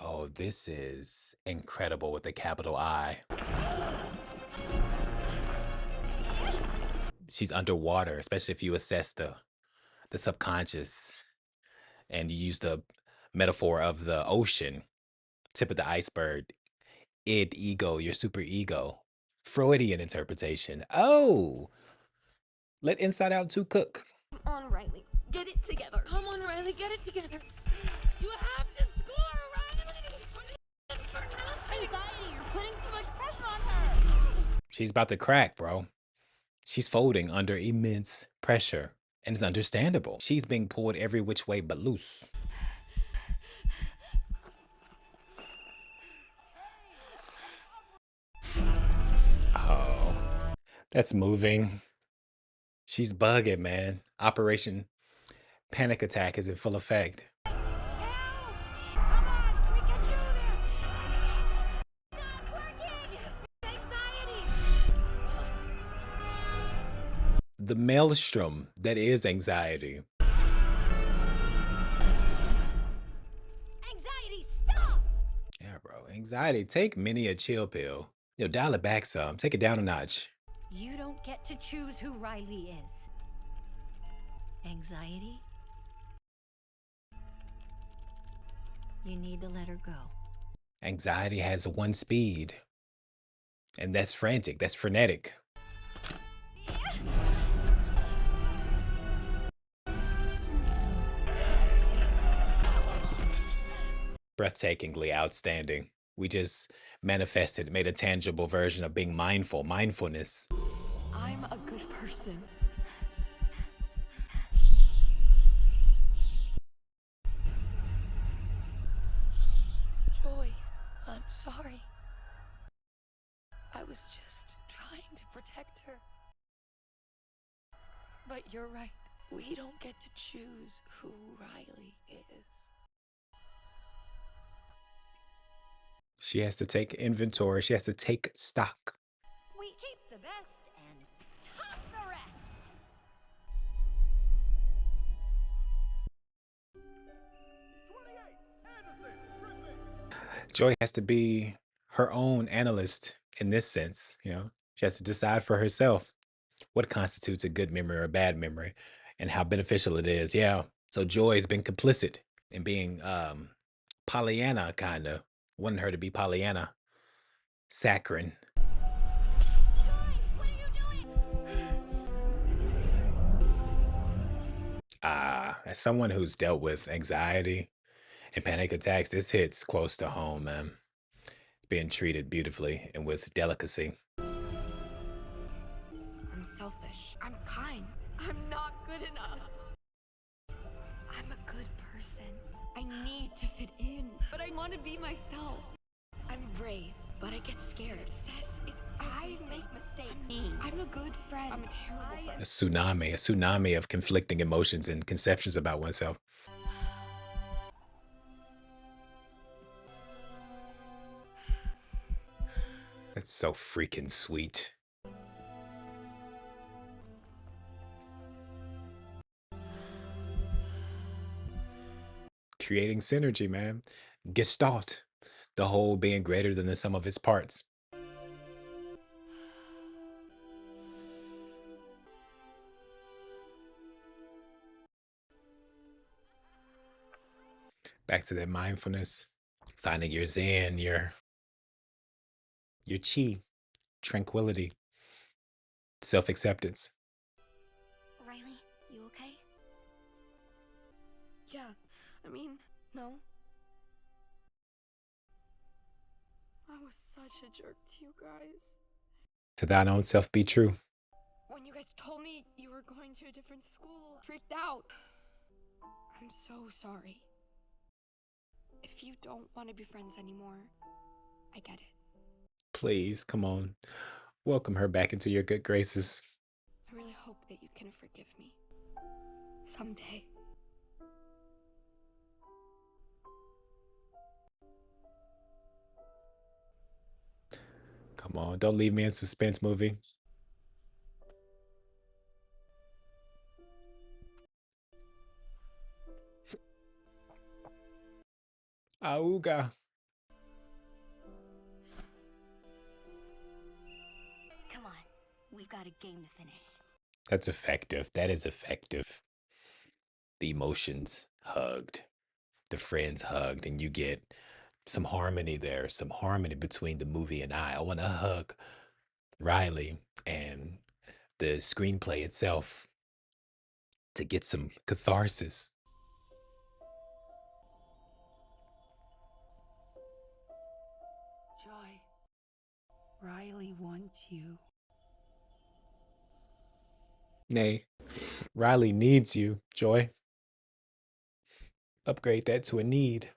Oh, this is incredible with a capital I. She's underwater, especially if you assess the subconscious and you use the metaphor of the ocean, tip of the iceberg, ego, your super ego. Freudian interpretation. Oh, let Inside Out 2 cook. Come on, Riley. Get it together. Come on, Riley, get it together. You have to score, Riley. Anxiety, you're putting too much pressure on her. She's about to crack, bro. She's folding under immense pressure, and it's understandable. She's being pulled every which way but loose. Oh, that's moving. She's bugging, man. Operation Panic Attack is in full effect. The maelstrom that is anxiety. Anxiety, stop! Yeah, bro. Anxiety, take many a chill pill. Yo, dial it back some. Take it down a notch. You don't get to choose who Riley is. Anxiety? You need to let her go. Anxiety has one speed. And that's frantic. That's frenetic. Breathtakingly outstanding. We just manifested, made a tangible version of being mindful, mindfulness. I'm a good person. Joy, I'm sorry. I was just trying to protect her. But you're right. We don't get to choose who Riley is. She has to take inventory. She has to take stock. We keep the best and toss the rest. Joy has to be her own analyst in this sense. You know, she has to decide for herself what constitutes a good memory or a bad memory and how beneficial it is. Yeah. So Joy has been complicit in being Pollyanna, kind of wanting her to be Pollyanna. Saccharine. As someone who's dealt with anxiety and panic attacks, this hits close to home, man. It's being treated beautifully and with delicacy. I'm selfish. I'm kind. I'm not good enough. I'm a good person. I need to fit in, but I want to be myself. I'm brave, but I get scared. Success is I make mistakes. I'm a good friend. I'm a terrible friend. A tsunami of conflicting emotions and conceptions about oneself. That's so freaking sweet. Creating synergy, man. Gestalt. The whole being greater than the sum of its parts. Back to that mindfulness. Finding your zen, your chi, tranquility, self-acceptance. Riley, you okay? Yeah, no. I was such a jerk to you guys. To thine own self be true. When you guys told me you were going to a different school, I freaked out. I'm so sorry. If you don't want to be friends anymore, I get it. Please, come on. Welcome her back into your good graces. I really hope that you can forgive me. Someday. Come on, don't leave me in suspense, movie. Auga. Come on, we've got a game to finish. That's effective. That is effective. The emotions hugged, the friends hugged, and you get some harmony there, some harmony between the movie and I. I want to hug Riley and the screenplay itself to get some catharsis. Joy, Riley wants you. Nay, Riley needs you, Joy. Upgrade that to a need.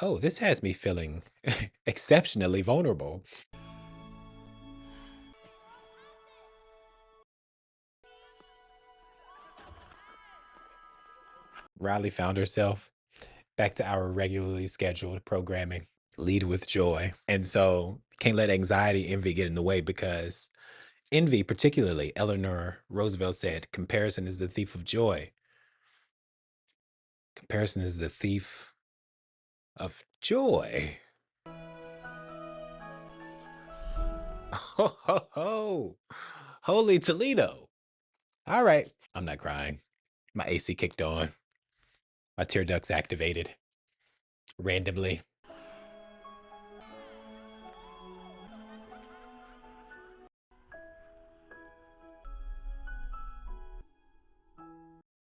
Oh, this has me feeling exceptionally vulnerable. Riley found herself back to our regularly scheduled programming. Lead with joy. And so can't let anxiety, envy get in the way because envy, particularly, Eleanor Roosevelt said, comparison is the thief of joy. Comparison is the thief of joy. Ho, ho, ho. Holy Toledo. All right. I'm not crying. My AC kicked on. My tear ducts activated randomly.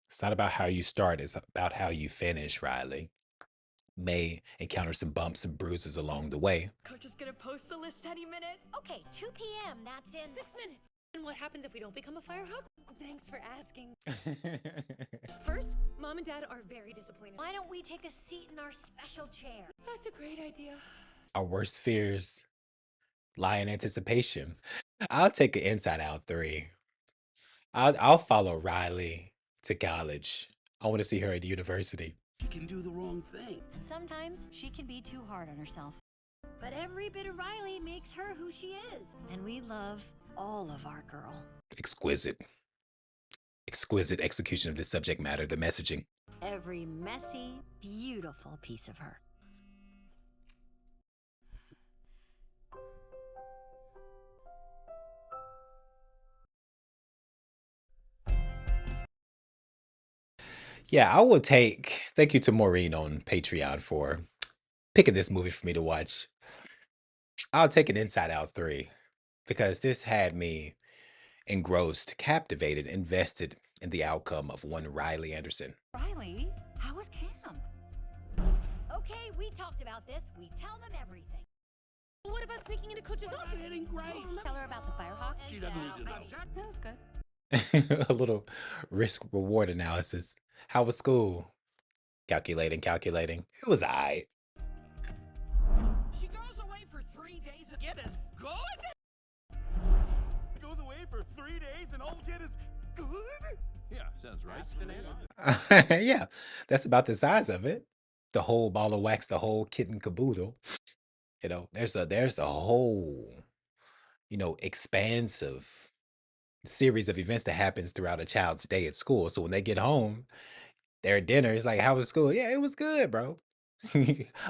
It's not about how you start, it's about how you finish, Riley. May encounter some bumps and bruises along the way. Coach is gonna post the list any minute. Okay, 2 p.m. That's in 6 minutes. And what happens if we don't become a fire hawk? Thanks for asking. First, Mom and Dad are very disappointed. Why don't we take a seat in our special chair? That's a great idea. Our worst fears lie in anticipation. I'll take an Inside Out 3. I'll follow Riley to college. I want to see her at university. She can do the wrong thing. And sometimes she can be too hard on herself. But every bit of Riley makes her who she is. And we love all of our girl. Exquisite. Exquisite execution of this subject matter, the messaging. Every messy, beautiful piece of her. Yeah, I will take. Thank you to Maureen on Patreon for picking this movie for me to watch. I'll take an Inside Out 3 because this had me engrossed, captivated, invested in the outcome of one Riley Anderson. Riley, how was camp? Okay, we talked about this. We tell them everything. Well, what about sneaking into Coach's office? Hitting great. Tell her about the Firehawks. She doesn't need to object. That was good. A little risk reward analysis. How was school? Calculating, calculating. It was alright. She goes away for 3 days and get as good? Goes away for 3 days and all get is good? Yeah, sounds right. Yeah, that's about the size of it. The whole ball of wax, the whole kit and caboodle. You know, there's a whole, expansive series of events that happens throughout a child's day at school. So when they get home, their dinner is like, how was school? Yeah, it was good, bro.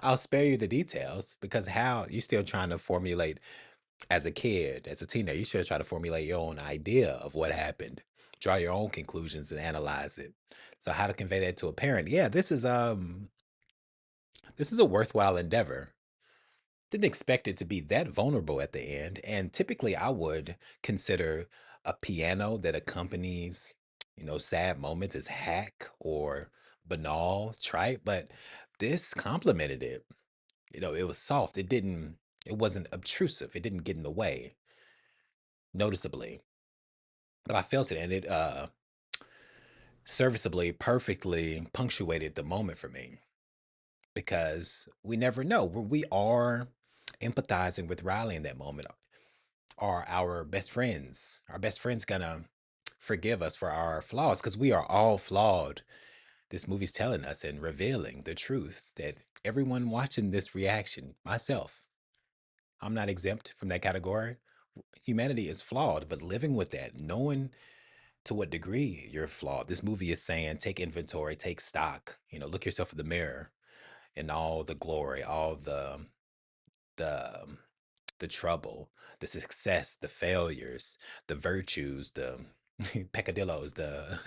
I'll spare you the details because how you still trying to formulate as a kid, as a teenager, you should try to formulate your own idea of what happened, draw your own conclusions and analyze it. So how to convey that to a parent? Yeah, this is a worthwhile endeavor. Didn't expect it to be that vulnerable at the end. And typically I would consider a piano that accompanies, sad moments as hack or banal, trite, but this complemented it. It was soft. It wasn't obtrusive. It didn't get in the way noticeably. But I felt it and it serviceably, perfectly punctuated the moment for me because we never know. We are empathizing with Riley in that moment. Are our best friends? Our best friends gonna forgive us for our flaws? Because we are all flawed. This movie's telling us and revealing the truth that everyone watching this reaction, myself, I'm not exempt from that category. Humanity is flawed, but living with that, knowing to what degree you're flawed. This movie is saying take inventory, take stock, look yourself in the mirror and all the glory, all the the trouble, the success, the failures, the virtues, the peccadillos, the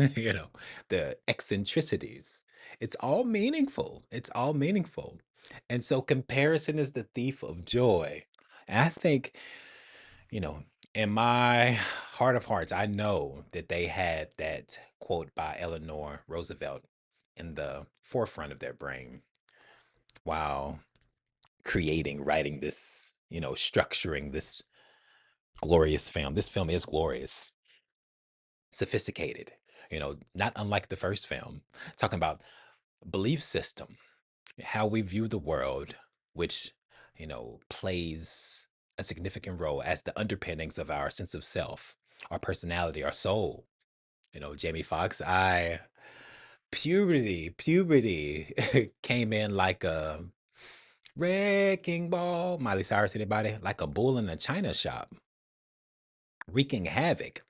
the eccentricities. It's all meaningful. It's all meaningful. And so comparison is the thief of joy. And I think, you know, in my heart of hearts, I know that they had that quote by Eleanor Roosevelt in the forefront of their brain while writing this, structuring this glorious film. This film is glorious, sophisticated, not unlike the first film, talking about belief system, how we view the world, which, plays a significant role as the underpinnings of our sense of self, our personality, our soul. Jamie Foxx, I puberty came in like a wrecking ball. Miley Cyrus, anybody? Like a bull in a china shop, wreaking havoc.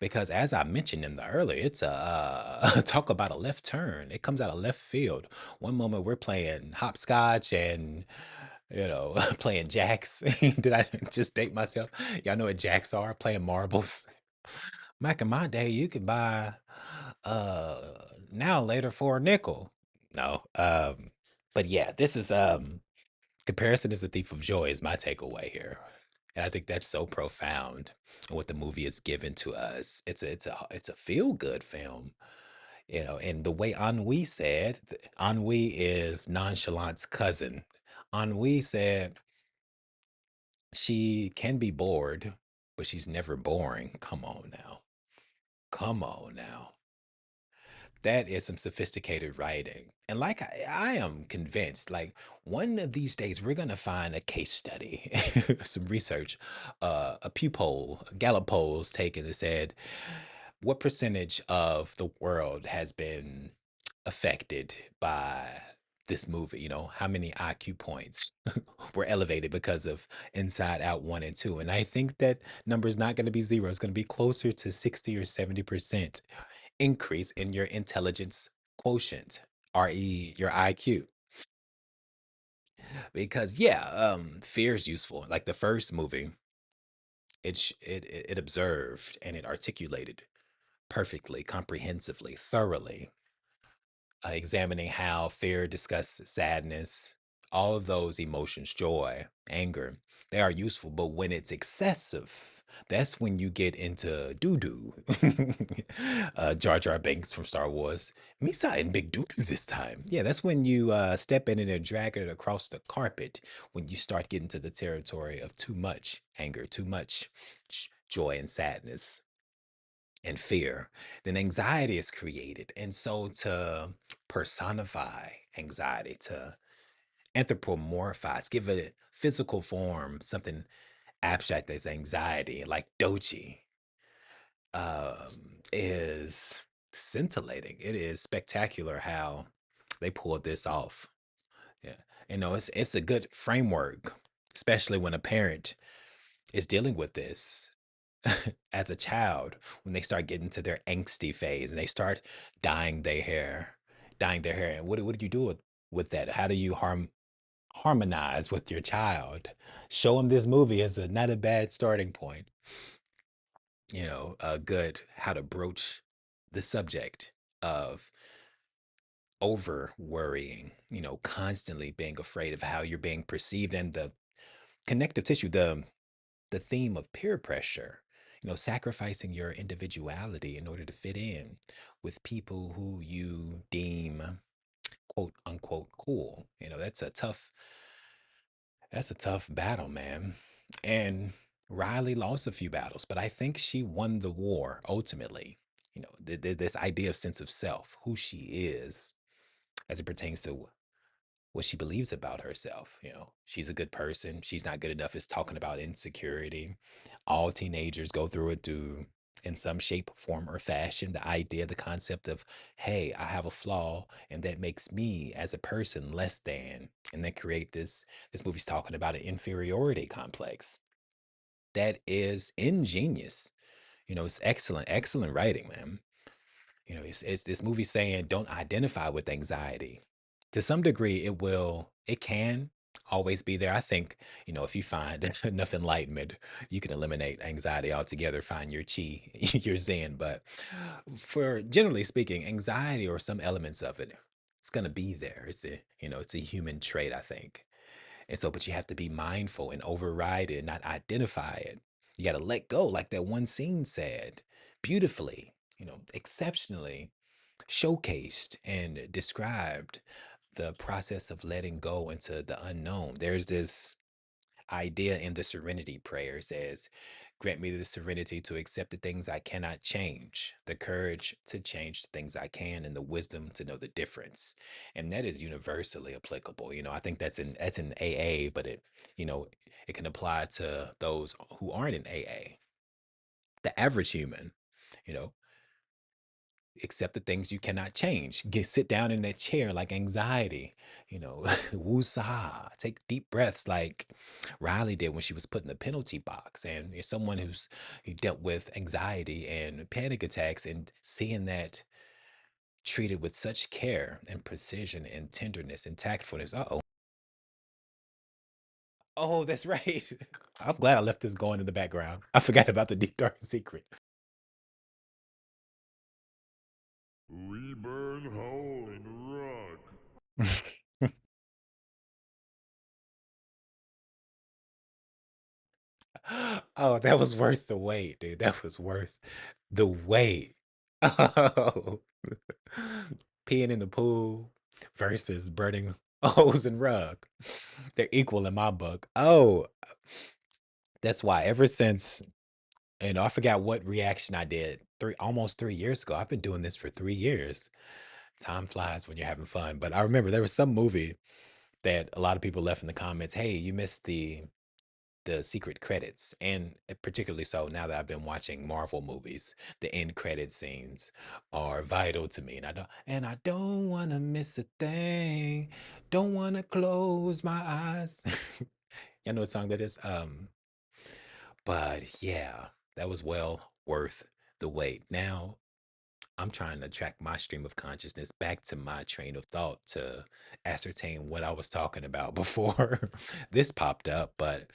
Because as I mentioned in the earlier, it's a talk about a left turn. It comes out of left field. One moment we're playing hopscotch and playing jacks. Did I just date myself? Y'all know what jacks are? Playing marbles. Back in my day, you could buy uh now later for a nickel. No. But yeah, this is comparison is the thief of joy is my takeaway here. And I think that's so profound in what the movie has given to us. It's a feel good film, and the way Ennui said, Ennui is nonchalant's cousin. Ennui said she can be bored, but she's never boring. Come on now. Come on now. That is some sophisticated writing. And like I am convinced, like one of these days we're gonna find a case study, some research, a Pew poll, Gallup polls taken that said what percentage of the world has been affected by this movie? How many IQ points were elevated because of Inside Out 1 and 2? And I think that number is not going to be zero. It's going to be closer to 60 or 70% increase in your intelligence quotient, RE, your IQ. Because yeah, fear is useful. Like the first movie, it observed and it articulated perfectly, comprehensively, thoroughly, examining how fear discusses sadness, all of those emotions, joy, anger, they are useful. But when it's excessive, that's when you get into doo doo. Jar Jar Binks from Star Wars. Misa and big doo doo this time. Yeah, that's when you step in it and drag it across the carpet when you start getting to the territory of too much anger, too much joy and sadness and fear, then anxiety is created. And so to personify anxiety, to anthropomorphize, give it physical form, something abstract as anxiety, like doji, is scintillating. It is spectacular how they pulled this off. Yeah. It's a good framework, especially when a parent is dealing with this as a child when they start getting to their angsty phase and they start dyeing their hair, And what do you do with that? How do you harmonize with your child? Show them this movie as not a bad starting point. A good how to broach the subject of over worrying, constantly being afraid of how you're being perceived and the connective tissue, the theme of peer pressure, sacrificing your individuality in order to fit in with people who you deem quote unquote cool. That's a tough battle, man. And Riley lost a few battles, but I think she won the war ultimately. this idea of sense of self, who she is as it pertains to what she believes about herself. She's a good person. She's not good enough. It's talking about insecurity. All teenagers go through it to in some shape, form, or fashion. The idea, the concept of, hey, I have a flaw, and that makes me as a person less than, and then create this movie's talking about an inferiority complex. That is ingenious. It's excellent, excellent writing, man. It's this movie saying don't identify with anxiety. To some degree, it can always be there. I think, if you find enough enlightenment, you can eliminate anxiety altogether, find your chi, your zen. But for generally speaking, anxiety or some elements of it, it's gonna be there. It's a human trait, I think. And so, but you have to be mindful and override it, not identify it. You got to let go, like that one scene said beautifully, exceptionally showcased and described the process of letting go into the unknown. There's this idea in the serenity prayer says, grant me the serenity to accept the things I cannot change, the courage to change the things I can, and the wisdom to know the difference. And that is universally applicable. I think that's in AA, but you know, it can apply to those who aren't in AA. The average human, you know, accept the things you cannot change. Sit down in that chair like anxiety, woosah, take deep breaths like Riley did when she was put in the penalty box. And as someone who dealt with anxiety and panic attacks and seeing that treated with such care and precision and tenderness and tactfulness. Uh oh. Oh, that's right. I'm glad I left this going in the background. I forgot about the deep dark secret. We burn hole in rock. Oh, that was worth the wait, dude. That was worth the wait. Oh. Peeing in the pool versus burning hose and rug. They're equal in my book. Oh, that's why ever since, I forgot what reaction I did almost 3 years ago. I've been doing this for 3 years. Time flies when you're having fun. But I remember there was some movie that a lot of people left in the comments, hey, you missed the secret credits. And particularly so now that I've been watching Marvel movies, the end credit scenes are vital to me. And I don't want to miss a thing. Don't want to close my eyes. You know what song that is? But yeah, that was well worth the wait. Now I'm trying to track my stream of consciousness back to my train of thought to ascertain what I was talking about before this popped up. But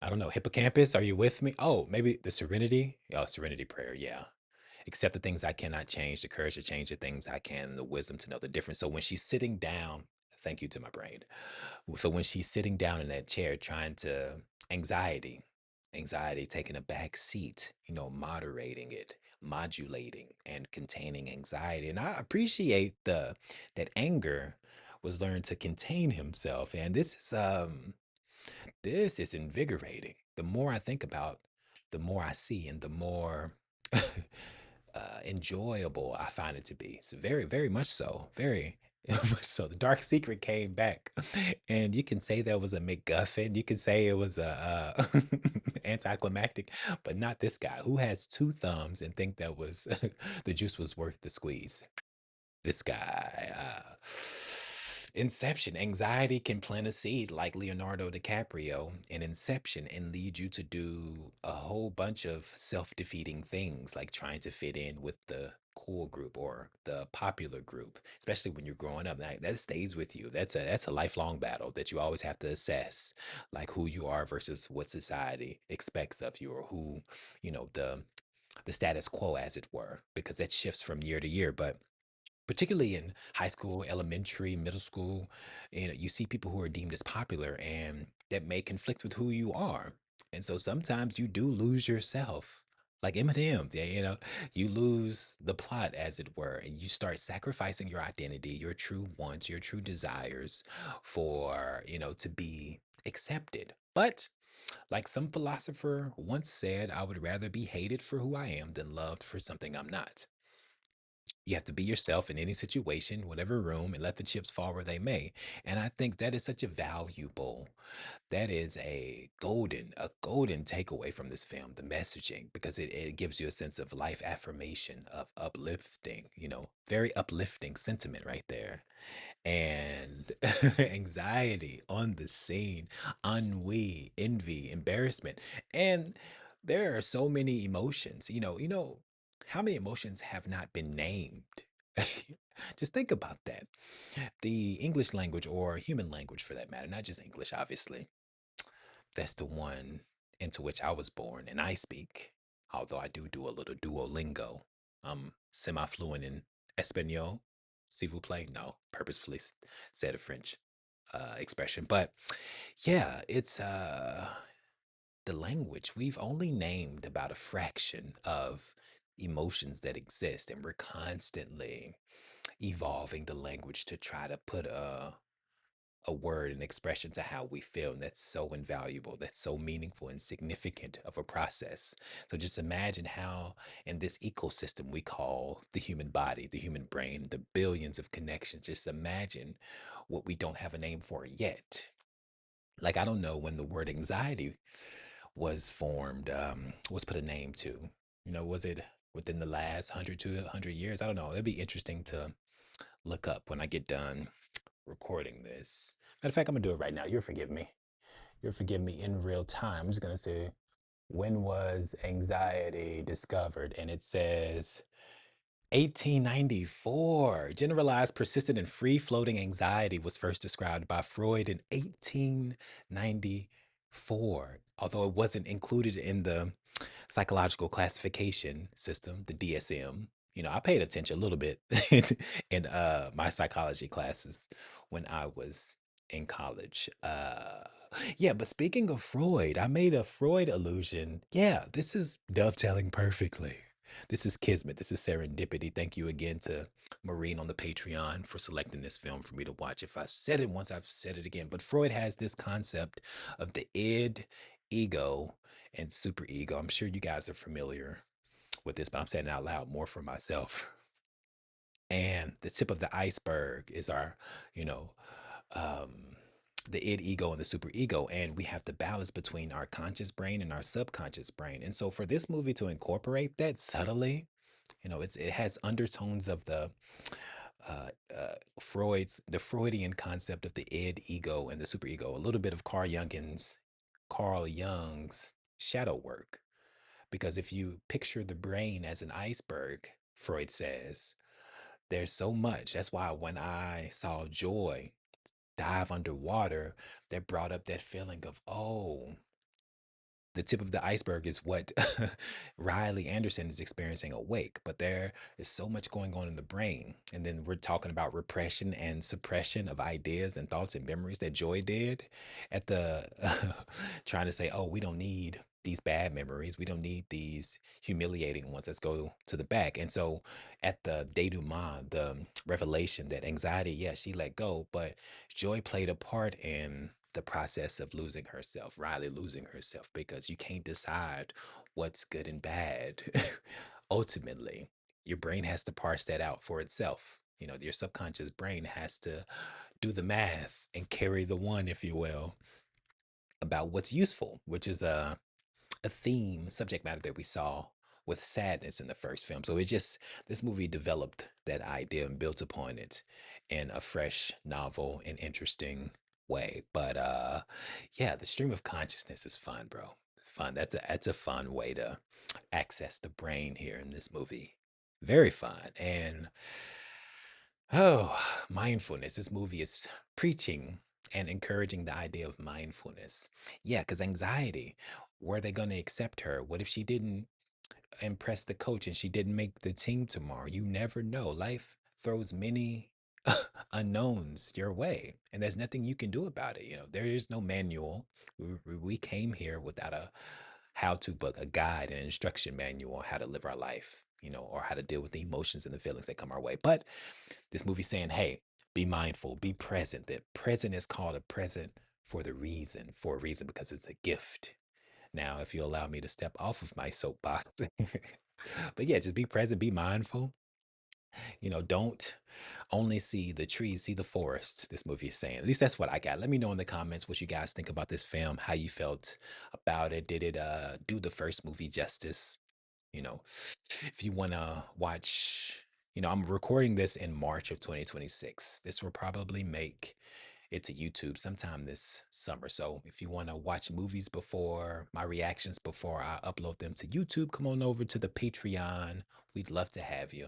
I don't know. Hippocampus, are you with me? Oh, maybe the serenity. Oh, serenity prayer. Yeah. Accept the things I cannot change, the courage to change the things I can, and the wisdom to know the difference. So when she's sitting down, thank you to my brain. So when she's sitting down in that chair trying to anxiety, anxiety taking a back seat, moderating it, modulating and containing anxiety. And I appreciate the that anger was learned to contain himself. And this is invigorating. The more I think about, the more I see, and the more enjoyable I find it to be. It's very, very much so. Very much so. The Dark Secret came back, and you can say that was a MacGuffin. You can say it was a anticlimactic, but not this guy who has two thumbs and think that was the juice was worth the squeeze. This guy. Inception. Anxiety can plant a seed like Leonardo DiCaprio in Inception and lead you to do a whole bunch of self defeating things like trying to fit in with the cool group or the popular group, especially when you're growing up. That stays with you. That's a lifelong battle that you always have to assess, like who you are versus what society expects of you or who, the status quo, as it were, because that shifts from year to year. But particularly in high school, elementary, middle school, you see people who are deemed as popular and that may conflict with who you are. And so sometimes you do lose yourself. Like Eminem, yeah, you lose the plot, as it were, and you start sacrificing your identity, your true wants, your true desires for, to be accepted. But Like some philosopher once said, I would rather be hated for who I am than loved for something I'm not. You have to be yourself in any situation, whatever room, and let the chips fall where they may. And I think that is such a valuable, that is a golden takeaway from this film, the messaging, because it gives you a sense of life affirmation, of uplifting, very uplifting sentiment right there. And anxiety on the scene, ennui, envy, embarrassment. And there are so many emotions. How many emotions have not been named? Just think about that. The English language, or human language for that matter, not just English, obviously, that's the one into which I was born and I speak, although I do a little Duolingo. I'm semi fluent in Espanol. S'il vous plaît. No, purposefully said a French expression. But yeah, it's the language. We've only named about a fraction of emotions that exist, and we're constantly evolving the language to try to put a word and expression to how we feel. And that's so invaluable. That's so meaningful and significant of a process. So just imagine how, in this ecosystem we call the human body, the human brain, the billions of connections, just imagine what we don't have a name for yet. Like, I don't know when the word anxiety was formed, was put a name to. Was it within the last 100 to 100 years? I don't know. It'd be interesting to look up when I get done recording this. Matter of fact, I'm gonna do it right now. You'll forgive me. You'll forgive me in real time. I'm just gonna say, when was anxiety discovered? And it says 1894. Generalized, persistent, and free floating anxiety was first described by Freud in 1894. Although it wasn't included in the psychological classification system, the DSM. I paid attention a little bit in my psychology classes when I was in college. Yeah, but speaking of Freud, I made a Freud allusion. Yeah, this is dovetailing perfectly. This is kismet. This is serendipity. Thank you again to Maureen on the Patreon for selecting this film for me to watch. If I've said it once, I've said it again. But Freud has this concept of the id, ego, and superego. I'm sure you guys are familiar with this, but I'm saying it out loud more for myself. And the tip of the iceberg is our, you know, um, the id, ego, and the superego. And we have the balance between our conscious brain and our subconscious brain. And so for this movie to incorporate that subtly, it has undertones of the Freudian concept of the id, ego, and the superego. A little bit of Carl Jung's shadow work. Because if you picture the brain as an iceberg, Freud says, there's so much. That's why when I saw Joy dive underwater, that brought up that feeling of, oh, the tip of the iceberg is what Riley Anderson is experiencing awake, but there is so much going on in the brain. And then we're talking about repression and suppression of ideas and thoughts and memories that Joy did at the trying to say, oh, we don't need these bad memories. We don't need these humiliating ones. Let's go to the back. And so at the denouement, the revelation that anxiety, yes, she let go, but Joy played a part in the process of losing herself, Riley losing herself, because you can't decide what's good and bad. Ultimately, your brain has to parse that out for itself. Your subconscious brain has to do the math and carry the one, if you will, about what's useful, which is a theme, subject matter that we saw with sadness in the first film. So this movie developed that idea and built upon it in a fresh, novel, and interesting way. But yeah, the stream of consciousness is fun, bro. Fun. That's a fun way to access the brain here in this movie. Very fun. And oh, mindfulness. This movie is preaching and encouraging the idea of mindfulness. Yeah, because anxiety, were they going to accept her? What if she didn't impress the coach and she didn't make the team tomorrow? You never know. Life throws many unknowns your way, and there's nothing you can do about it. There is no manual. We came here without a how-to book, a guide, an instruction manual on how to live our life, or how to deal with the emotions and the feelings that come our way. But this movie saying, hey, be mindful, be present. That present is called a present for a reason, because it's a gift. Now, if you allow me to step off of my soapbox, but yeah, just be present, be mindful. Don't only see the trees, see the forest. This movie is saying. At least that's what I got. Let me know in the comments what you guys think about this film, how you felt about it. Did it do the first movie justice? You know, if you want to watch, I'm recording this in March of 2026. This will probably make it to YouTube sometime this summer. So if you want to watch movies before my reactions before I upload them to YouTube, come on over to the Patreon. We'd love to have you.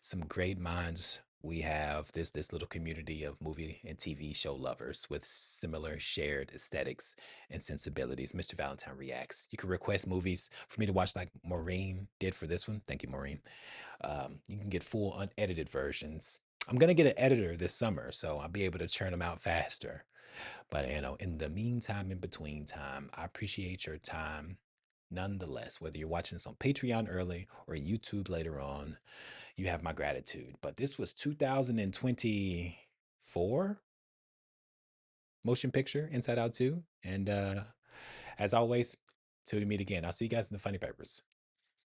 Some great minds. We have this little community of movie and TV show lovers with similar shared aesthetics and sensibilities. Mr. Valentine reacts. You can request movies for me to watch, like Maureen did for this one. Thank you, Maureen. You can get full unedited versions. I'm gonna get an editor this summer, so I'll be able to churn them out faster. But in the meantime, in between time, I appreciate your time. Nonetheless, whether you're watching this on Patreon early or YouTube later on, you have my gratitude. But this was 2024 motion picture Inside Out 2. And as always, till we meet again, I'll see you guys in the funny papers.